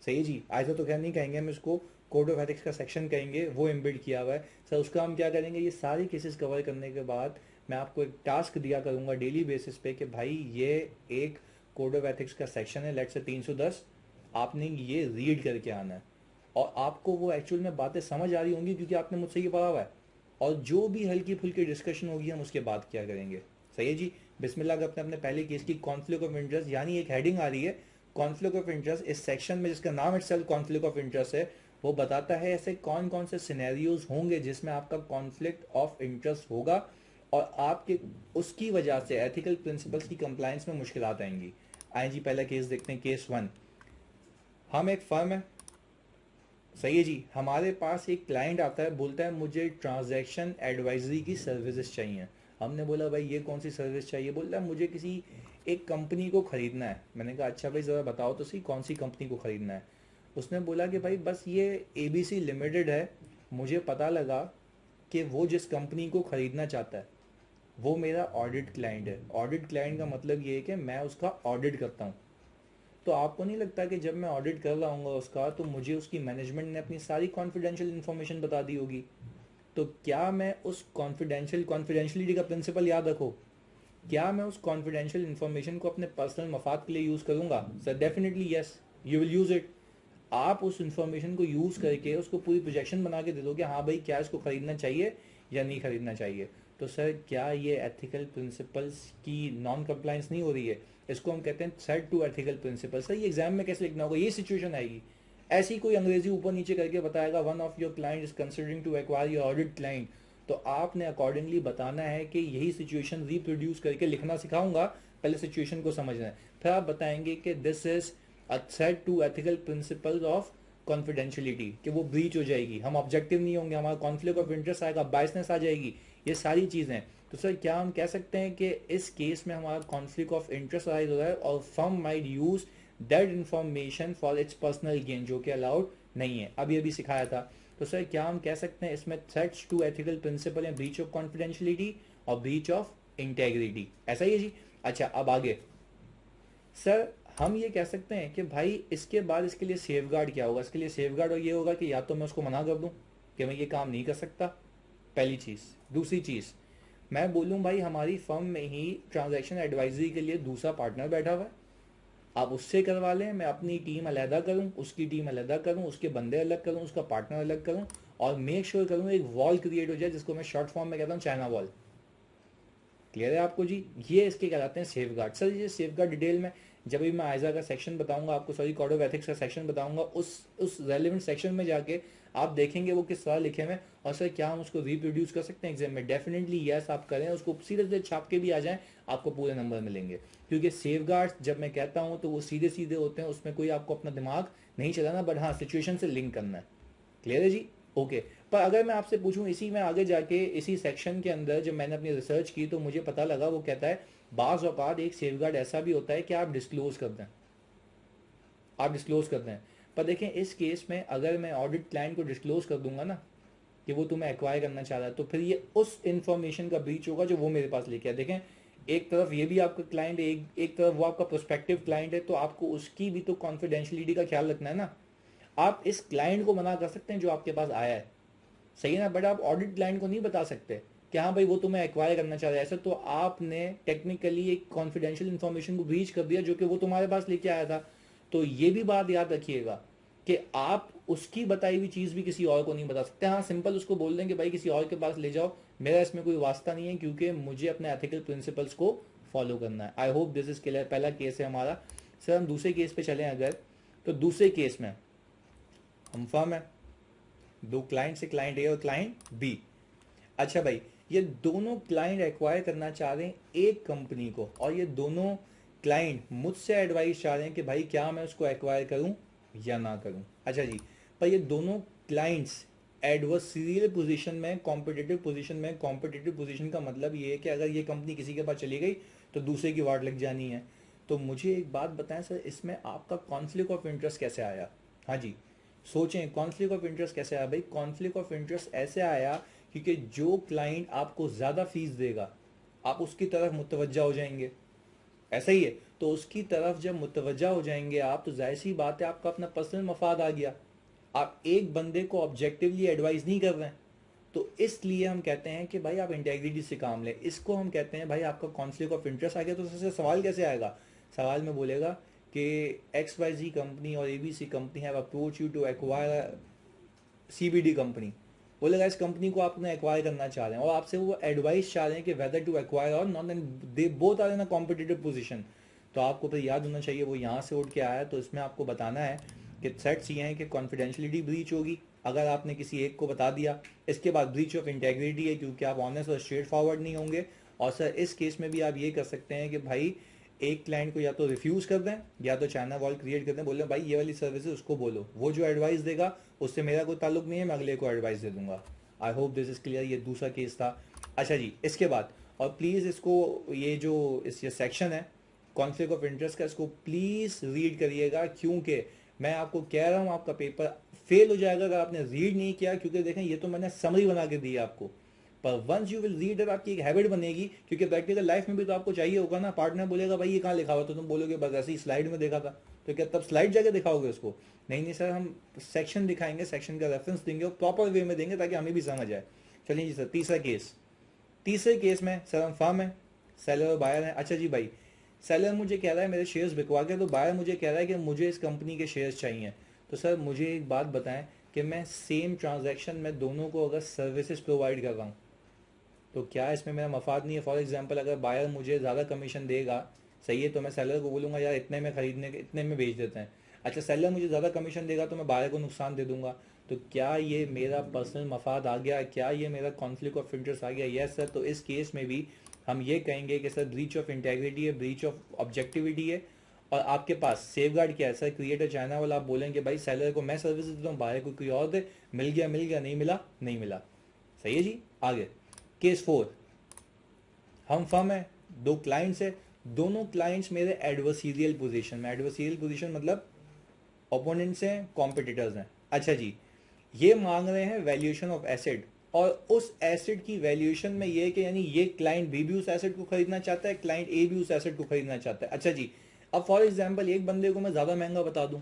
सही है जी। आयजा तो खैर नहीं कहेंगे हम इसको, कोड ऑफ एथिक्स का सेक्शन कहेंगे, वो एम्बिड किया हुआ है। सर उसका हम क्या करेंगे, ये सारी केसेस कवर करने के बाद मैं आपको एक टास्क दिया करूँगा डेली बेसिस पे कि भाई ये एक कोड ऑफ एथिक्स का सेक्शन है, लेट से 310, आपने ये रीड करके आना है। और आपको वो एक्चुअल में बातें समझ आ रही होंगी क्योंकि आपने मुझसे ये पढ़ा हुआ है। और जो भी हल्की फुल्की डिस्कशन होगी हम उसके बाद क्या करेंगे। सही है जी। बिस्मिल्लाह करते हैं अपने पहले केस की, कॉन्फ्लिक्ट ऑफ इंटरेस्ट, यानी एक हेडिंग आ रही है कॉन्फ्लिक्ट ऑफ इंटरेस्ट। इस सेक्शन में जिसका नाम इटसेल्फ कॉन्फ्लिक्ट ऑफ इंटरेस्ट है, वो बताता है ऐसे कौन कौन से सिनेरियोज होंगे जिसमें आपका कॉन्फ्लिक्ट ऑफ इंटरेस्ट होगा और आपके उसकी वजह से एथिकल प्रिंसिपल्स की कंप्लायंस में मुश्किलात आएंगी। आए जी, पहला केस देखते हैं, केस 1। हम एक फर्म है, सही है जी। हमारे पास एक क्लाइंट आता है, बोलता है मुझे ट्रांजैक्शन एडवाइजरी की सर्विसेज चाहिए। हमने बोला भाई ये कौन सी सर्विस चाहिए? बोलता है मुझे किसी एक कंपनी को ख़रीदना है। मैंने कहा अच्छा भाई ज़रा बताओ तो सही कौन सी कंपनी को ख़रीदना है। उसने बोला कि भाई बस ये ABC लिमिटेड है, मुझे पता लगा कि वो जिस कंपनी को ख़रीदना चाहता है वो मेरा ऑडिट क्लाइंट है। ऑडिट क्लाइंट का मतलब ये है कि मैं उसका ऑडिट करता हूँ। तो आपको नहीं लगता कि जब मैं ऑडिट कर रहा हूँ उसका, तो मुझे उसकी मैनेजमेंट ने अपनी सारी कॉन्फिडेंशियल इन्फॉर्मेशन बता दी होगी? तो क्या मैं उस कॉन्फिडेंशियलिटी का प्रिंसिपल याद रखो, क्या मैं उस कॉन्फिडेंशियल इन्फॉर्मेशन को अपने पर्सनल मफाद के लिए यूज़ करूँगा? Sir definitely yes, you will use it. आप उस इन्फॉर्मेशन को यूज़ करके उसको पूरी प्रोजेक्शन बना के दे दो कि हाँ भाई क्या इसको ख़रीदना चाहिए या नहीं ख़रीदना चाहिए। तो सर क्या ये एथिकल प्रिंसिपल्स की नॉन कंप्लाइंस नहीं हो रही है? इसको हम कहते हैं threat to ethical principle. Sir ये एग्जाम में कैसे लिखना होगा? ये सिचुएशन आएगी, ऐसी कोई अंग्रेजी ऊपर नीचे करके बताएगा one of your client is considering to acquire your audit client, तो आपने अकॉर्डिंगली बताना है कि यही सिचुएशन रिप्रोड्यूस करके लिखना सिखाऊंगा, पहले सिचुएशन को समझना है, फिर आप बताएंगे कि this is a threat to ethical principles of confidentiality, कि वो ब्रीच हो जाएगी, हम ऑब्जेक्टिव नहीं होंगे, हमारा कॉन्फ्लिक्ट ऑफ इंटरेस्ट आएगा, बायसनेस आ जाएगी, ये सारी चीज़ें। तो सर क्या हम कह सकते हैं कि इस केस में हमारा कॉन्फ्लिक्ट ऑफ इंटरेस्ट राइज हो रहा है और firm might use that information for its personal gain, जो कि अलाउड नहीं है, अभी अभी सिखाया था। तो सर क्या हम कह सकते हैं इसमें थ्रेट्स टू एथिकल प्रिंसिपल या ब्रीच ऑफ कॉन्फिडेंशियलिटी और ब्रीच ऑफ इंटेग्रिटी, ऐसा ही है जी। अच्छा अब आगे सर हम ये कह सकते हैं कि भाई इसके बाद इसके लिए सेफ गार्ड क्या होगा? इसके लिए सेफ गार्ड ये होगा कि या तो मैं उसको मना कर दूं कि मैं ये काम नहीं कर सकता, पहली चीज़। दूसरी चीज़, मैं बोलूं भाई हमारी फर्म में ही ट्रांजैक्शन एडवाइजरी के लिए दूसरा पार्टनर बैठा हुआ है, आप उससे करवा लें, मैं अपनी टीम अलहदा करूं, उसकी टीम अलहदा करूं, उसके बंदे अलग करूं, उसका पार्टनर अलग करूं, और मेक श्योर करूं एक वॉल क्रिएट हो जाए जिसको मैं शॉर्ट फॉर्म में कहता हूं चाइना वॉल। क्लियर है आपको जी? ये इसके कहलाते हैं सेफ गार्ड। सर ये सेफ गार्ड डिटेल में जब भी मैं आइजा का सेक्शन बताऊंगा आपको, सॉरी कोड ऑफ एथिक्स का सेक्शन बताऊंगा, उस रेलिवेंट सेक्शन में जाके आप देखेंगे वो किस तरह लिखे हुए हैं। और सर क्या हम उसको रिप्रोड्यूस कर सकते हैं एग्जाम में? डेफिनेटली यस आप करें, उसको सीधे सीधे छाप के भी आ जाएं, आपको पूरे नंबर मिलेंगे। क्योंकि सेफ गार्ड्स जब मैं कहता हूँ तो वो सीधे सीधे होते हैं, उसमें कोई आपको अपना दिमाग नहीं चलाना, बट हाँ सिचुएशन से लिंक करना है। क्लियर है जी? ओके। पर अगर मैं आपसे पूछूं इसी में आगे जाके इसी सेक्शन के अंदर जब मैंने अपनी रिसर्च की तो मुझे पता लगा, वो कहता है बाज़ औक़ात एक सेफगार्ड ऐसा भी होता है कि आप डिस्क्लोज कर दें, आप डिस्क्लोज कर दें। पर देखें इस केस में अगर मैं ऑडिट क्लाइंट को डिस्क्लोज कर दूंगा ना कि वो तुम्हें एक्वायर करना चाह रहा है, तो फिर ये उस इंफॉर्मेशन का ब्रीच होगा जो वो मेरे पास लेके आया। देखें एक तरफ ये भी आपका क्लाइंट है, एक तरफ वो आपका प्रोस्पेक्टिव क्लाइंट है, तो आपको उसकी भी तो कॉन्फिडेंशियलिटी का ख्याल रखना है ना। आप इस क्लाइंट को मना कर सकते हैं जो आपके पास आया है, सही है ना, बट आप ऑडिट क्लाइंट को नहीं बता सकते कि हाँ भाई वो तुम्हें एक्वायर करना चाह रहा है ऐसा, तो आपने टेक्निकली एक कॉन्फिडेंशियल इन्फॉर्मेशन को ब्रीच कर दिया जो कि वो तुम्हारे पास लेके आया था। तो ये भी बात याद रखिएगा कि आप उसकी बताई हुई चीज़ भी किसी और को नहीं बता सकते। हाँ सिंपल उसको बोल देंगे भाई किसी और के पास ले जाओ, मेरा इसमें कोई वास्ता नहीं है क्योंकि मुझे अपने एथिकल प्रिंसिपल्स को फॉलो करना है। आई होप दिस इज क्लियर। पहला केस है हमारा। सर हम दूसरे केस पे चलें अगर, तो दूसरे केस में हम फर्म है, दो क्लाइंट से, क्लाइंट ए और क्लाइंट बी। अच्छा भाई ये दोनों क्लाइंट एक्वायर करना चाह रहे हैं एक कंपनी को, और ये दोनों क्लाइंट मुझसे एडवाइस चाह रहे हैं कि भाई क्या मैं उसको एक्वायर करूं या ना करूं। अच्छा जी, पर ये दोनों क्लाइंट्स एडवर्सरियल पोजीशन में, कॉम्पिटिटिव पोजीशन में। कॉम्पिटिटिव पोजीशन का मतलब ये है कि अगर ये कंपनी किसी के पास चली गई तो दूसरे की वाट लग जानी है। तो मुझे एक बात बताएं सर, इसमें आपका कॉन्फ्लिक्ट ऑफ इंटरेस्ट कैसे आया? हाँ जी, सोचें कॉन्फ्लिक्ट ऑफ इंटरेस्ट कैसे आया भाई? कॉन्फ्लिक्ट ऑफ इंटरेस्ट ऐसे आया क्योंकि जो क्लाइंट आपको ज़्यादा फीस देगा आप उसकी तरफ मुतवज्जा हो जाएंगे, ऐसा ही है। तो उसकी तरफ जब मुतवज्जा हो जाएंगे आप, तो जाहिर सी बात है आपका अपना पर्सनल मफाद आ गया। आप एक बंदे को ऑब्जेक्टिवली एडवाइस नहीं कर रहे हैं, तो इसलिए हम कहते हैं कि भाई आप इंटेग्रिटी से काम लें। इसको हम कहते हैं भाई आपका कॉन्फ्लिक्ट ऑफ इंटरेस्ट आ गया। तो सबसे सवाल कैसे आएगा? सवाल में बोलेगा कि XYZ कंपनी और ABC company have approach you to acquire CBD company. बोलेगा इस कंपनी को आपने एक्वायर करना चाह रहे हैं और आपसे वो एडवाइस चाह रहे हैं कि वेदर टू एक्वायर और not, and they both are in a competitive position. तो आपको फिर याद होना चाहिए वो यहाँ से उठ के आया, तो इसमें आपको बताना है कि सेट्स ये हैं कि कॉन्फिडेंशियलिटी ब्रीच होगी अगर आपने किसी एक को बता दिया। इसके बाद ब्रीच ऑफ इंटेग्रिटी है क्योंकि आप ऑनेस्ट और स्ट्रेट फॉरवर्ड नहीं होंगे। और सर इस केस में भी आप ये कर सकते हैं कि भाई एक क्लाइंट को या तो रिफ्यूज़ कर दें या तो चाइना वॉल क्रिएट कर दें, बोले भाई ये वाली सर्विस उसको बोलो, वो जो एडवाइस देगा उससे मेरा कोई ताल्लुक नहीं है, मैं अगले को एडवाइस दे दूंगा। आई होप दिस इज क्लियर। ये दूसरा केस था। अच्छा जी, इसके बाद और प्लीज़ इसको, ये जो इस ये सेक्शन है कॉन्फ्लिक्ट ऑफ इंटरेस्ट का, इसको प्लीज़ रीड करिएगा क्योंकि मैं आपको कह रहा हूँ आपका पेपर फेल हो जाएगा अगर आपने रीड नहीं किया। क्योंकि देखें ये तो मैंने समरी बना के दी है आपको, पर once you will read it आपकी एक हैबिट बनेगी। क्योंकि प्रैक्टिकल लाइफ में भी तो आपको चाहिए होगा ना, पार्टनर बोलेगा भाई ये कहाँ लिखा हुआ, तो तुम बोलोगे बस ऐसे ही स्लाइड में देखा था। तो क्या तब स्लाइड जाके दिखाओगे उसको? नहीं नहीं सर, हम सेक्शन दिखाएंगे, सेक्शन का रेफरेंस देंगे और प्रॉपर वे में देंगे ताकि हमें भी समझ आए। चलिए जी सर, तीसरा केस। तीसरे केस में सर हम फर्म है, सेलर और बायर है। अच्छा जी भाई, सेलर मुझे कह रहा है मेरे शेयर्स बिकवा के, तो बायर मुझे कह रहा है कि मुझे इस कंपनी के शेयर्स चाहिए। तो सर मुझे एक बात बताएं कि मैं सेम ट्रांजैक्शन में दोनों को अगर सर्विसेज प्रोवाइड कर रहा हूँ तो क्या इसमें मेरा मफाद नहीं है? फॉर एग्जांपल अगर बायर मुझे ज़्यादा कमीशन देगा, सही है, तो मैं सेलर को बोलूँगा यार इतने में खरीदने के, इतने में बेच देते हैं। अच्छा सेलर मुझे ज़्यादा कमीशन देगा तो मैं बायर को नुकसान दे दूंगा। तो क्या ये मेरा पर्सनल मफाद आ गया? क्या ये मेरा कॉन्फ्लिक्ट ऑफ इंटरेस्ट आ गया? Yes sir. तो इस केस में भी हम ये कहेंगे कि सर ब्रीच ऑफ इंटेग्रिटी है, ब्रीच ऑफ ऑब्जेक्टिविटी है। और आपके पास सेफ गार्ड क्या है सर? क्रिएटर चाइना वाला आप बोलेंगे भाई सेलर को मैं सर्विस देता हूँ, बायर को कोई और दे, मिल गया मिल गया, नहीं मिला नहीं मिला। सही है जी। आगे केस 4, हम फर्म है, दो क्लाइंट्स है, दोनों क्लाइंट्स मेरे एडवर्सीरियल पोजीशन में। एडवर्सीरियल पोजीशन मतलब ओपोनेंट्स हैं, कॉम्पिटिटर्स हैं। अच्छा जी, ये मांग रहे हैं वैल्यूएशन ऑफ एसेट, और उस एसेट की वैल्यूएशन में ये कि यानी ये क्लाइंट बी भी उस एसेट को खरीदना चाहता है, क्लाइंट ए भी उस एसेट को खरीदना चाहता है। अच्छा जी, अब फॉर एग्जांपल एक बंदे को मैं ज़्यादा महंगा बता दूं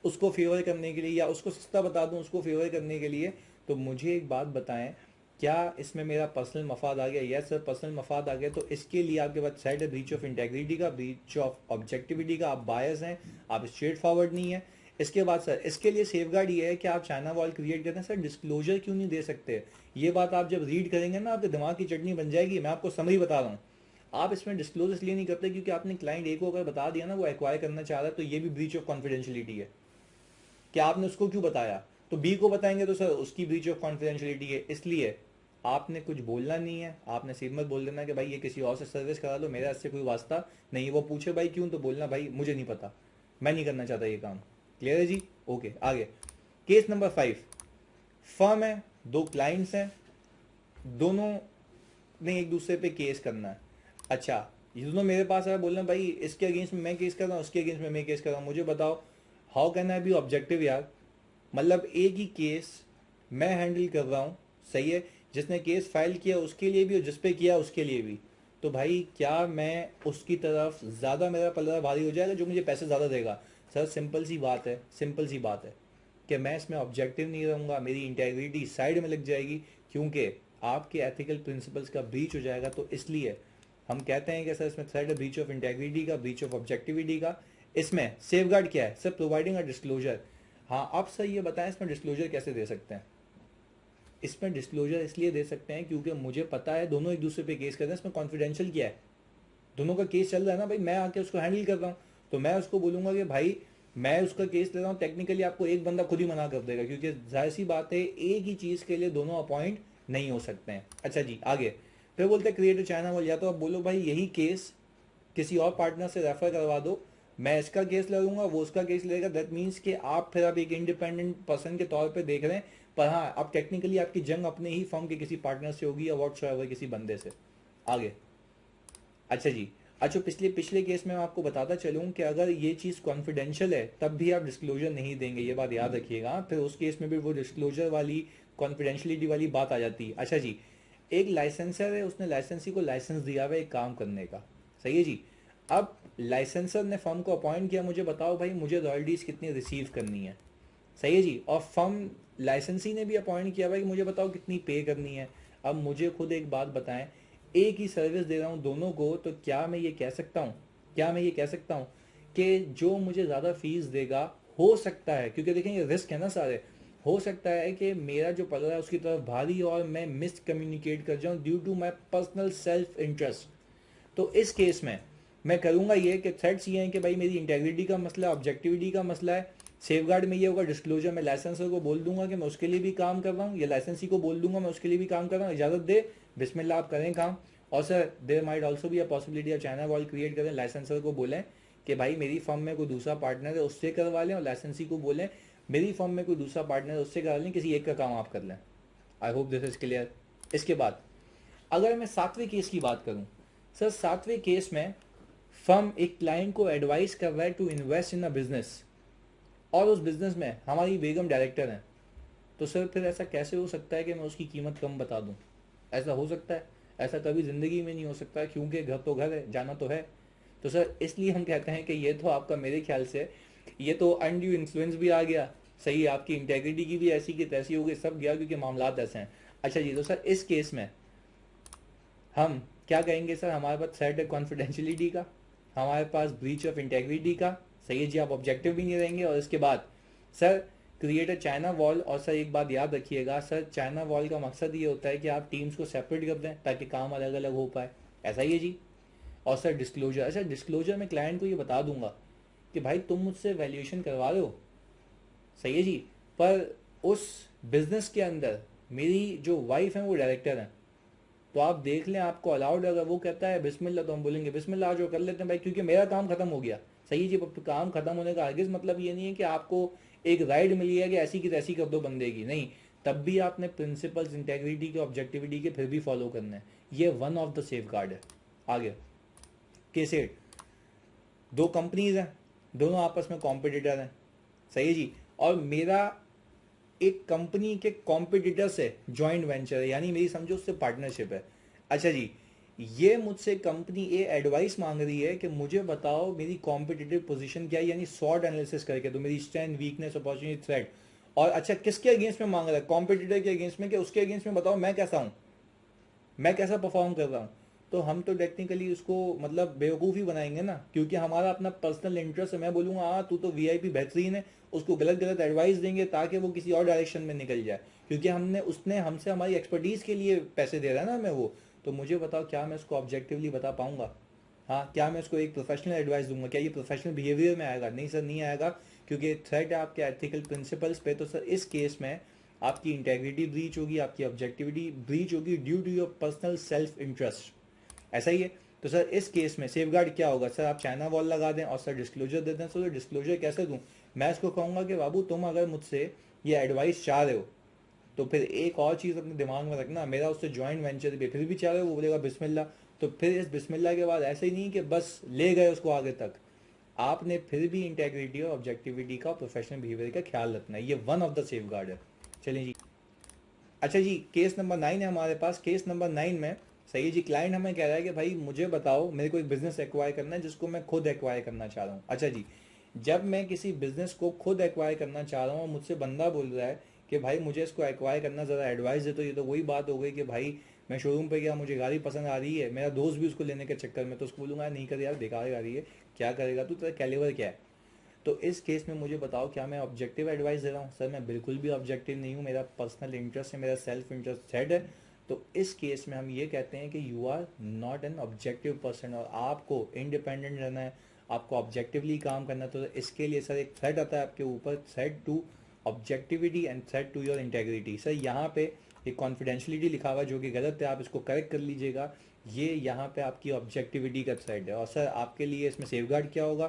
उसको फेवर करने के लिए, या उसको सस्ता बता दूं उसको फेवर करने के लिए, तो मुझे एक बात बताएं क्या इसमें मेरा पर्सनल मफाद आ गया? यस सर, पर्सनल मफाद आ गया। तो इसके लिए आपके पास साइड है ब्रीच ऑफ इंटेग्रिटी का, ब्रीच ऑफ ऑब्जेक्टिविटी का। आप बायस हैं, आप स्ट्रेट फॉरवर्ड नहीं है। इसके बाद सर इसके लिए सेफगार्ड ये है कि आप चाइना वॉल क्रिएट करते हैं सर, डिस्क्लोजर क्यों नहीं दे सकते? ये बात आप जब रीड करेंगे ना आपके दिमाग की चटनी बन जाएगी। मैं आपको समरी बता रहा हूँ। आप इसमें डिस्क्लोज इसलिए नहीं करते क्योंकि आपने क्लाइंट ए को अगर बता दिया ना वो एक्वायर करना चाह रहा है, तो ये भी ब्रीच ऑफ कॉन्फिडेंशियलिटी है कि आपने उसको क्यों बताया। तो बी को बताएंगे तो सर उसकी ब्रीच ऑफ कॉन्फिडेंशियलिटी है। इसलिए आपने कुछ बोलना नहीं है, आपने सिर्फ मत बोल देना कि भाई ये किसी और से सर्विस करा लो, मेरा इससे कोई वास्ता नहीं। वो पूछे भाई क्यों, तो बोलना भाई मुझे नहीं पता, मैं नहीं करना चाहता ये काम। क्लियर है जी? ओके आगे। केस नंबर 5, फर्म है, दो क्लाइंट्स हैं, दोनों ने एक दूसरे पे केस करना है। अच्छा, ये दोनों मेरे पास आया, बोलना भाई इसके अगेंस्ट में मैं केस कर रहा हूँ, उसके अगेंस्ट में मैं केस कर रहा हूँ, मुझे बताओ how can I B objective यार। मतलब एक ही केस मैं हैंडल कर रहा हूँ, सही है, जिसने केस फाइल किया उसके लिए भी और जिस पे किया उसके लिए भी। तो भाई क्या मैं उसकी तरफ ज़्यादा मेरा पल्ला भारी हो जाएगा जो मुझे पैसे ज़्यादा देगा? सर सिंपल सी बात है, सिंपल सी बात है कि मैं इसमें ऑब्जेक्टिव नहीं रहूँगा, मेरी इंटेग्रिटी साइड में लग जाएगी क्योंकि आपके एथिकल प्रिंसिपल्स का ब्रीच हो जाएगा। तो इसलिए हम कहते हैं कि सर इसमें थर्ड है ब्रीच ऑफ इंटेग्रिटी का, ब्रीच ऑफ ऑब्जेक्टिविटी का। इसमें सेफगार्ड क्या है सर? Providing a disclosure. हाँ आप सर ये बताएं इसमें डिस्क्लोजर कैसे दे सकते हैं? इसमें डिस्क्लोजर इसलिए दे सकते हैं क्योंकि मुझे पता है दोनों एक दूसरे पे केस कर रहे हैं, इसमें कॉन्फिडेंशियल क्या है, दोनों का केस चल रहा है ना भाई, मैं आके उसको हैंडल कर रहा हूँ। तो मैं उसको बोलूंगा कि भाई मैं उसका केस ले रहा हूँ, टेक्निकली आपको एक बंदा खुद ही मना कर देगा क्योंकि जाहिर सी बात है एक ही चीज के लिए दोनों अपॉइंट नहीं हो सकते हैं। अच्छा जी आगे। फिर बोलते हैं क्रिएट चाइना वॉल। या तो आप बोलो भाई यही केस किसी और पार्टनर से रेफर करवा दो, मैं इसका केस लड़ूंगा, वो उसका केस लेगा। दैट मीन्स कि आप फिर आप एक इंडिपेंडेंट पर्सन के तौर पे देख रहे हैं, पर हाँ अब टेक्निकली आपकी जंग अपने ही फर्म के किसी पार्टनर से होगी या व्हाट्सएवर किसी बंदे से। आगे। अच्छा जी। अच्छा पिछले पिछले केस में मैं आपको बताता चलूं कि अगर ये चीज़ कॉन्फिडेंशियल है तब भी आप डिस्क्लोजर नहीं देंगे, ये बात याद रखिएगा। फिर उस केस में भी वो डिस्क्लोजर वाली कॉन्फिडेंशियलिटी वाली बात आ जाती है। अच्छा जी, एक लाइसेंसर है, उसने लाइसेंसी को लाइसेंस दिया हुआ है एक काम करने का, सही है जी। अब लाइसेंसर ने फर्म को अपॉइंट किया, मुझे बताओ भाई मुझे रॉयल्टीज कितनी रिसीव करनी है, सही है जी। और फर्म लाइसेंसी ने भी अपॉइंट किया भाई मुझे बताओ कितनी पे करनी है। अब मुझे खुद एक बात बताएं, एक ही सर्विस दे रहा हूँ दोनों को, तो क्या मैं ये कह सकता हूँ, क्या मैं ये कह सकता हूँ कि जो मुझे ज़्यादा फीस देगा, हो सकता है क्योंकि देखें ये रिस्क है ना सारे, हो सकता है कि मेरा जो पल रहा है उसकी तरफ भारी और मैं मिस कम्युनिकेट कर जाऊँ due to my personal self interest. तो इस केस में मैं करूंगा ये कि थ्रेड्स ये हैं कि भाई मेरी इंटेग्रिटी का मसला है, ऑब्जेक्टिविटी का मसला है। सेफगार्ड में ये होगा डिस्क्लोजर, मैं लाइसेंसर को बोल दूंगा कि मैं उसके लिए भी काम कर रहा हूँ, या लाइसेंसी को बोल दूंगा मैं उसके लिए भी काम कर रहा हूँ, इजाजत दे, बिस्मिल्लाह आप करें काम। और सर देर माइट ऑल्सो भी a possibility of China wall create करें, लाइसेंसर को बोलें कि भाई मेरी फर्म में कोई दूसरा पार्टनर है उससे करवा लें, और लाइसेंसी को बोलें मेरी फर्म में कोई दूसरा पार्टनर है उससे करा लें, किसी एक का काम आप कर लें। I hope this is clear. इसके बाद अगर मैं 7वें केस की बात करूं, सर 7वें केस में फर्म एक क्लाइंट को एडवाइस कर रहा है to invest in a business, और उस बिजनेस में हमारी बेगम डायरेक्टर हैं। तो सर फिर ऐसा कैसे हो सकता है कि मैं उसकी कीमत कम बता दूं? ऐसा हो सकता है? ऐसा कभी जिंदगी में नहीं हो सकता क्योंकि घर तो घर है, जाना तो है। तो सर इसलिए हम कहते हैं कि ये तो आपका मेरे ख्याल से ये तो अनड्यू इन्फ्लुएंस भी आ गया, सही, आपकी इंटेग्रिटी की भी ऐसी की तैसी हो गई, सब गया क्योंकि मामलात ऐसे हैं। अच्छा जी, तो सर इस केस में हम क्या कहेंगे सर? हमारे पास थ्रेट है कॉन्फिडेंशियलिटी का, हमारे पास ब्रीच ऑफ इंटेग्रिटी का, सही है जी, आप ऑब्जेक्टिव भी नहीं रहेंगे। और इसके बाद sir create a China wall. और सर एक बात याद रखिएगा सर, चाइना वॉल का मकसद ये होता है कि आप टीम्स को सेपरेट कर दें ताकि काम अलग अलग हो पाए, ऐसा ही है जी। और सर डिस्क्लोजर, अच्छा डिस्क्लोजर में क्लाइंट को ये बता दूंगा कि भाई तुम मुझसे वैल्यूएशन करवा रहे हो, सही है जी, पर उस बिजनेस के अंदर मेरी जो वाइफ है वो डायरेक्टर है, तो आप देख लें आपको अलाउड है। अगर वो कहता है बिस्मिल्लाह तो हम बोलेंगे बिस्मिल्लाह, जो कर लेते हैं भाई क्योंकि मेरा काम खत्म हो गया, सही है जी। काम खत्म होने का हरगिज मतलब ये नहीं है कि आपको एक राइड मिली है कि ऐसी की तैसी कर दो बंदे की, नहीं, तब भी आपने प्रिंसिपल्स इंटेग्रिटी के, ऑब्जेक्टिविटी के फिर भी फॉलो करने हैं। ये one of the safe guard है। आगे केस 8, दो कंपनीज हैं, दोनों आपस में कॉम्पिटिटर हैं, सही है जी, और मेरा एक कंपनी के कॉम्पिटिटर से जॉइंट वेंचर है, यानी मेरी समझो उससे पार्टनरशिप है। अच्छा जी, ये मुझसे कंपनी ए एडवाइस मांग रही है कि मुझे बताओ मेरी कॉम्पिटिटिव पोजीशन क्या है, यानी स्वॉट एनालिसिस करके तो मेरी स्ट्रेंथ, वीकनेस, अपॉर्चुनिटी, थ्रेट। और अच्छा किसके अगेंस्ट में मांग रहा है? कॉम्पिटिटर के अगेंस्ट में, कि उसके अगेंस्ट में बताओ मैं कैसा हूं, मैं कैसा परफॉर्म कर रहा हूं। तो हम तो टेक्निकली उसको मतलब बेवकूफ़ी बनाएंगे ना, क्योंकि हमारा अपना पर्सनल इंटरेस्ट है। मैं बोलूँगा हाँ तू तो वीआईपी बेहतरीन है, उसको गलत गलत एडवाइस देंगे ताकि वो किसी और डायरेक्शन में निकल जाए, क्योंकि हमने उसने हमसे हमारी एक्सपर्टीज़ के लिए पैसे दे रहा है ना हमें वो। तो मुझे बताओ क्या मैं उसको ऑब्जेक्टिवली बता पाऊंगा? हाँ, क्या मैं उसको एक प्रोफेशनल एडवाइस दूंगा? क्या ये प्रोफेशनल बिहेवियर में आएगा? नहीं सर, नहीं आएगा, क्योंकि थ्रेट है आपके एथिकल प्रिंसिपल्स पे। तो सर इस केस में आपकी इंटेग्रिटी ब्रीच होगी, आपकी ऑब्जेक्टिविटी ब्रीच होगी due to your personal self interest. ऐसा ही है। तो सर इस केस में सेफगार्ड क्या होगा? सर आप चाइना वॉल लगा दें और सर डिस्क्लोजर दे दें। सर डिस्क्लोजर कैसे दूं? मैं इसको कहूंगा कि बाबू तुम अगर मुझसे ये एडवाइस चाह रहे हो तो फिर एक और चीज़ अपने दिमाग में रखना, मेरा उससे जॉइंट वेंचर भी फिर भी चाह रहे हो, वो बोलेगा बिस्मिल्लाह। तो फिर इस बिस्मिल्लाह के बाद ऐसे ही नहीं कि बस ले गए उसको आगे तक, आपने फिर भी इंटेग्रिटी और ऑब्जेक्टिविटी का प्रोफेशनल बिहेवियर का ख्याल रखना है। ये one of the safe guard है। चलिए जी। अच्छा जी, केस नंबर 9 है हमारे पास। केस नंबर 9 में सही है जी, क्लाइंट हमें कह रहा है कि भाई मुझे बताओ, मेरे को एक बिजनेस एक्वायर करना है जिसको मैं खुद एक्वायर करना चाह रहा हूँ। अच्छा जी, जब मैं किसी बिजनेस को खुद एक्वायर करना चाह रहा हूँ और मुझसे बंदा बोल रहा है कि भाई मुझे इसको एक्वायर करना, ज़रा एडवाइस दे, तो ये तो वही बात हो गई कि भाई मैं शोरूम पे गया, मुझे गाड़ी पसंद आ रही है, मेरा दोस्त भी उसको लेने के चक्कर में, तो उसको बोलूँगा नहीं कर यार, बेकार गाड़ी है, क्या करेगा तू, तेरा कैलिबर क्या है? तो इस केस में मुझे बताओ क्या मैं ऑब्जेक्टिव एडवाइस दे रहा हूँ? सर मैं बिल्कुल भी ऑब्जेक्टिव नहीं हूँ, मेरा पर्सनल इंटरेस्ट है, मेरा सेल्फ इंटरेस्ट सेट है। तो इस केस में हम ये कहते हैं कि you are not an objective person, और आपको इंडिपेंडेंट रहना है, आपको ऑब्जेक्टिवली काम करना है। तो इसके लिए सर एक थ्रेट आता है आपके ऊपर, threat to objectivity and threat to your integrity. Sir यहाँ पे एक कॉन्फिडेंशियलिटी लिखा हुआ है जो कि गलत है, आप इसको करेक्ट कर लीजिएगा। ये यहाँ पे आपकी ऑब्जेक्टिविटी का थ्रेट है। और सर आपके लिए इसमें सेफगार्ड क्या होगा?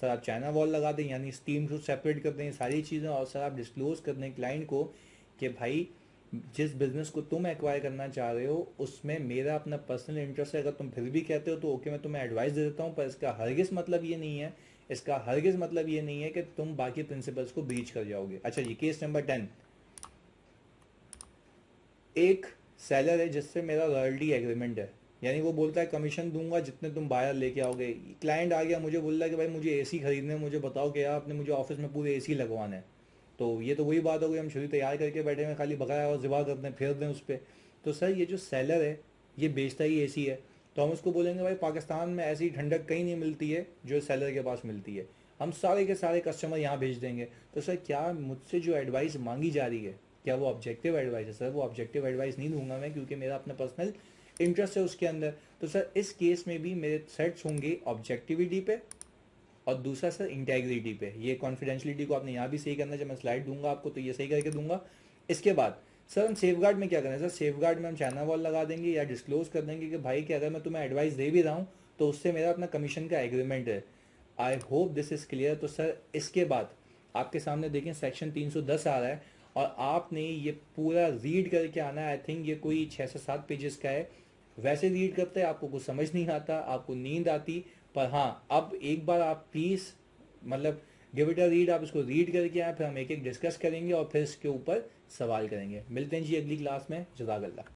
सर आप चाइना वॉल लगा दें, यानी स्टीम को सेपरेट कर दें सारी चीज़ें, और सर आप डिस्क्लोज कर दें क्लाइंट को कि भाई जिस बिजनेस को तुम एक्वायर करना चाह रहे हो उसमें मेरा अपना पर्सनल इंटरेस्ट है। अगर तुम फिर भी कहते हो तो ओके, मैं तुम्हें एडवाइस दे देता हूँ, पर इसका हरगिज मतलब ये नहीं है, इसका हरगिज मतलब ये नहीं है कि तुम बाकी प्रिंसिपल्स को ब्रीच कर जाओगे। अच्छा जी, केस नंबर 10। एक सेलर है जिससे मेरा रॉयल्टी एग्रीमेंट है, यानी वो बोलता है कमीशन दूंगा जितने तुम बायर लेके आओगे। क्लाइंट आ गया, मुझे बोल रहा है कि भाई मुझे एसी खरीदने, मुझे बताओ कि यार आपने मुझे ऑफिस में पूरे एसी लगवाने हैं। तो ये तो वही बात हो गई, हम शुरू तैयार करके बैठे हैं, खाली बकाया और जिबा कर दें, फेर दें उस पर। तो सर ये जो सेलर है ये बेचता ही एसी है, तो हम उसको बोलेंगे भाई पाकिस्तान में ऐसी ठंडक कहीं नहीं मिलती है जो सेलर के पास मिलती है, हम सारे के सारे कस्टमर यहाँ भेज देंगे। तो सर क्या मुझसे जो एडवाइस मांगी जा रही है क्या वो ऑब्जेक्टिव एडवाइस है? सर वो ऑब्जेक्टिव एडवाइस नहीं दूंगा मैं, क्योंकि मेरा अपना पर्सनल इंटरेस्ट है उसके अंदर। तो सर इस केस में भी मेरे सेट्स होंगे ऑब्जेक्टिविटी पे और दूसरा सर इंटेग्रिटी पे। ये कॉन्फिडेंशियलिटी को आपने यहाँ भी सही करना है, जब मैं स्लाइड दूंगा आपको तो ये सही करके दूंगा। इसके बाद सर हम सेफगार्ड में क्या करें? सर सेफगार्ड में हम चाइना वॉल लगा देंगे या डिस्क्लोज कर देंगे कि भाई कि अगर मैं तुम्हें एडवाइस दे भी रहा हूँ तो उससे मेरा अपना कमीशन का एग्रीमेंट है। आई होप दिस इज क्लियर। तो सर इसके बाद आपके सामने देखें सेक्शन 310 आ रहा है और आपने ये पूरा रीड करके आना है। आई थिंक ये कोई 6 से 7 पेजेस का है। वैसे रीड करते हैं आपको कुछ समझ नहीं आता, आपको नींद आती, पर हाँ अब एक बार आप प्लीज़ मतलब गिव इट अ रीड, आप इसको रीड करके आए, फिर हम एक एक डिस्कस करेंगे और फिर इसके ऊपर सवाल करेंगे। मिलते हैं जी अगली क्लास में। जज़ाकल्लाह।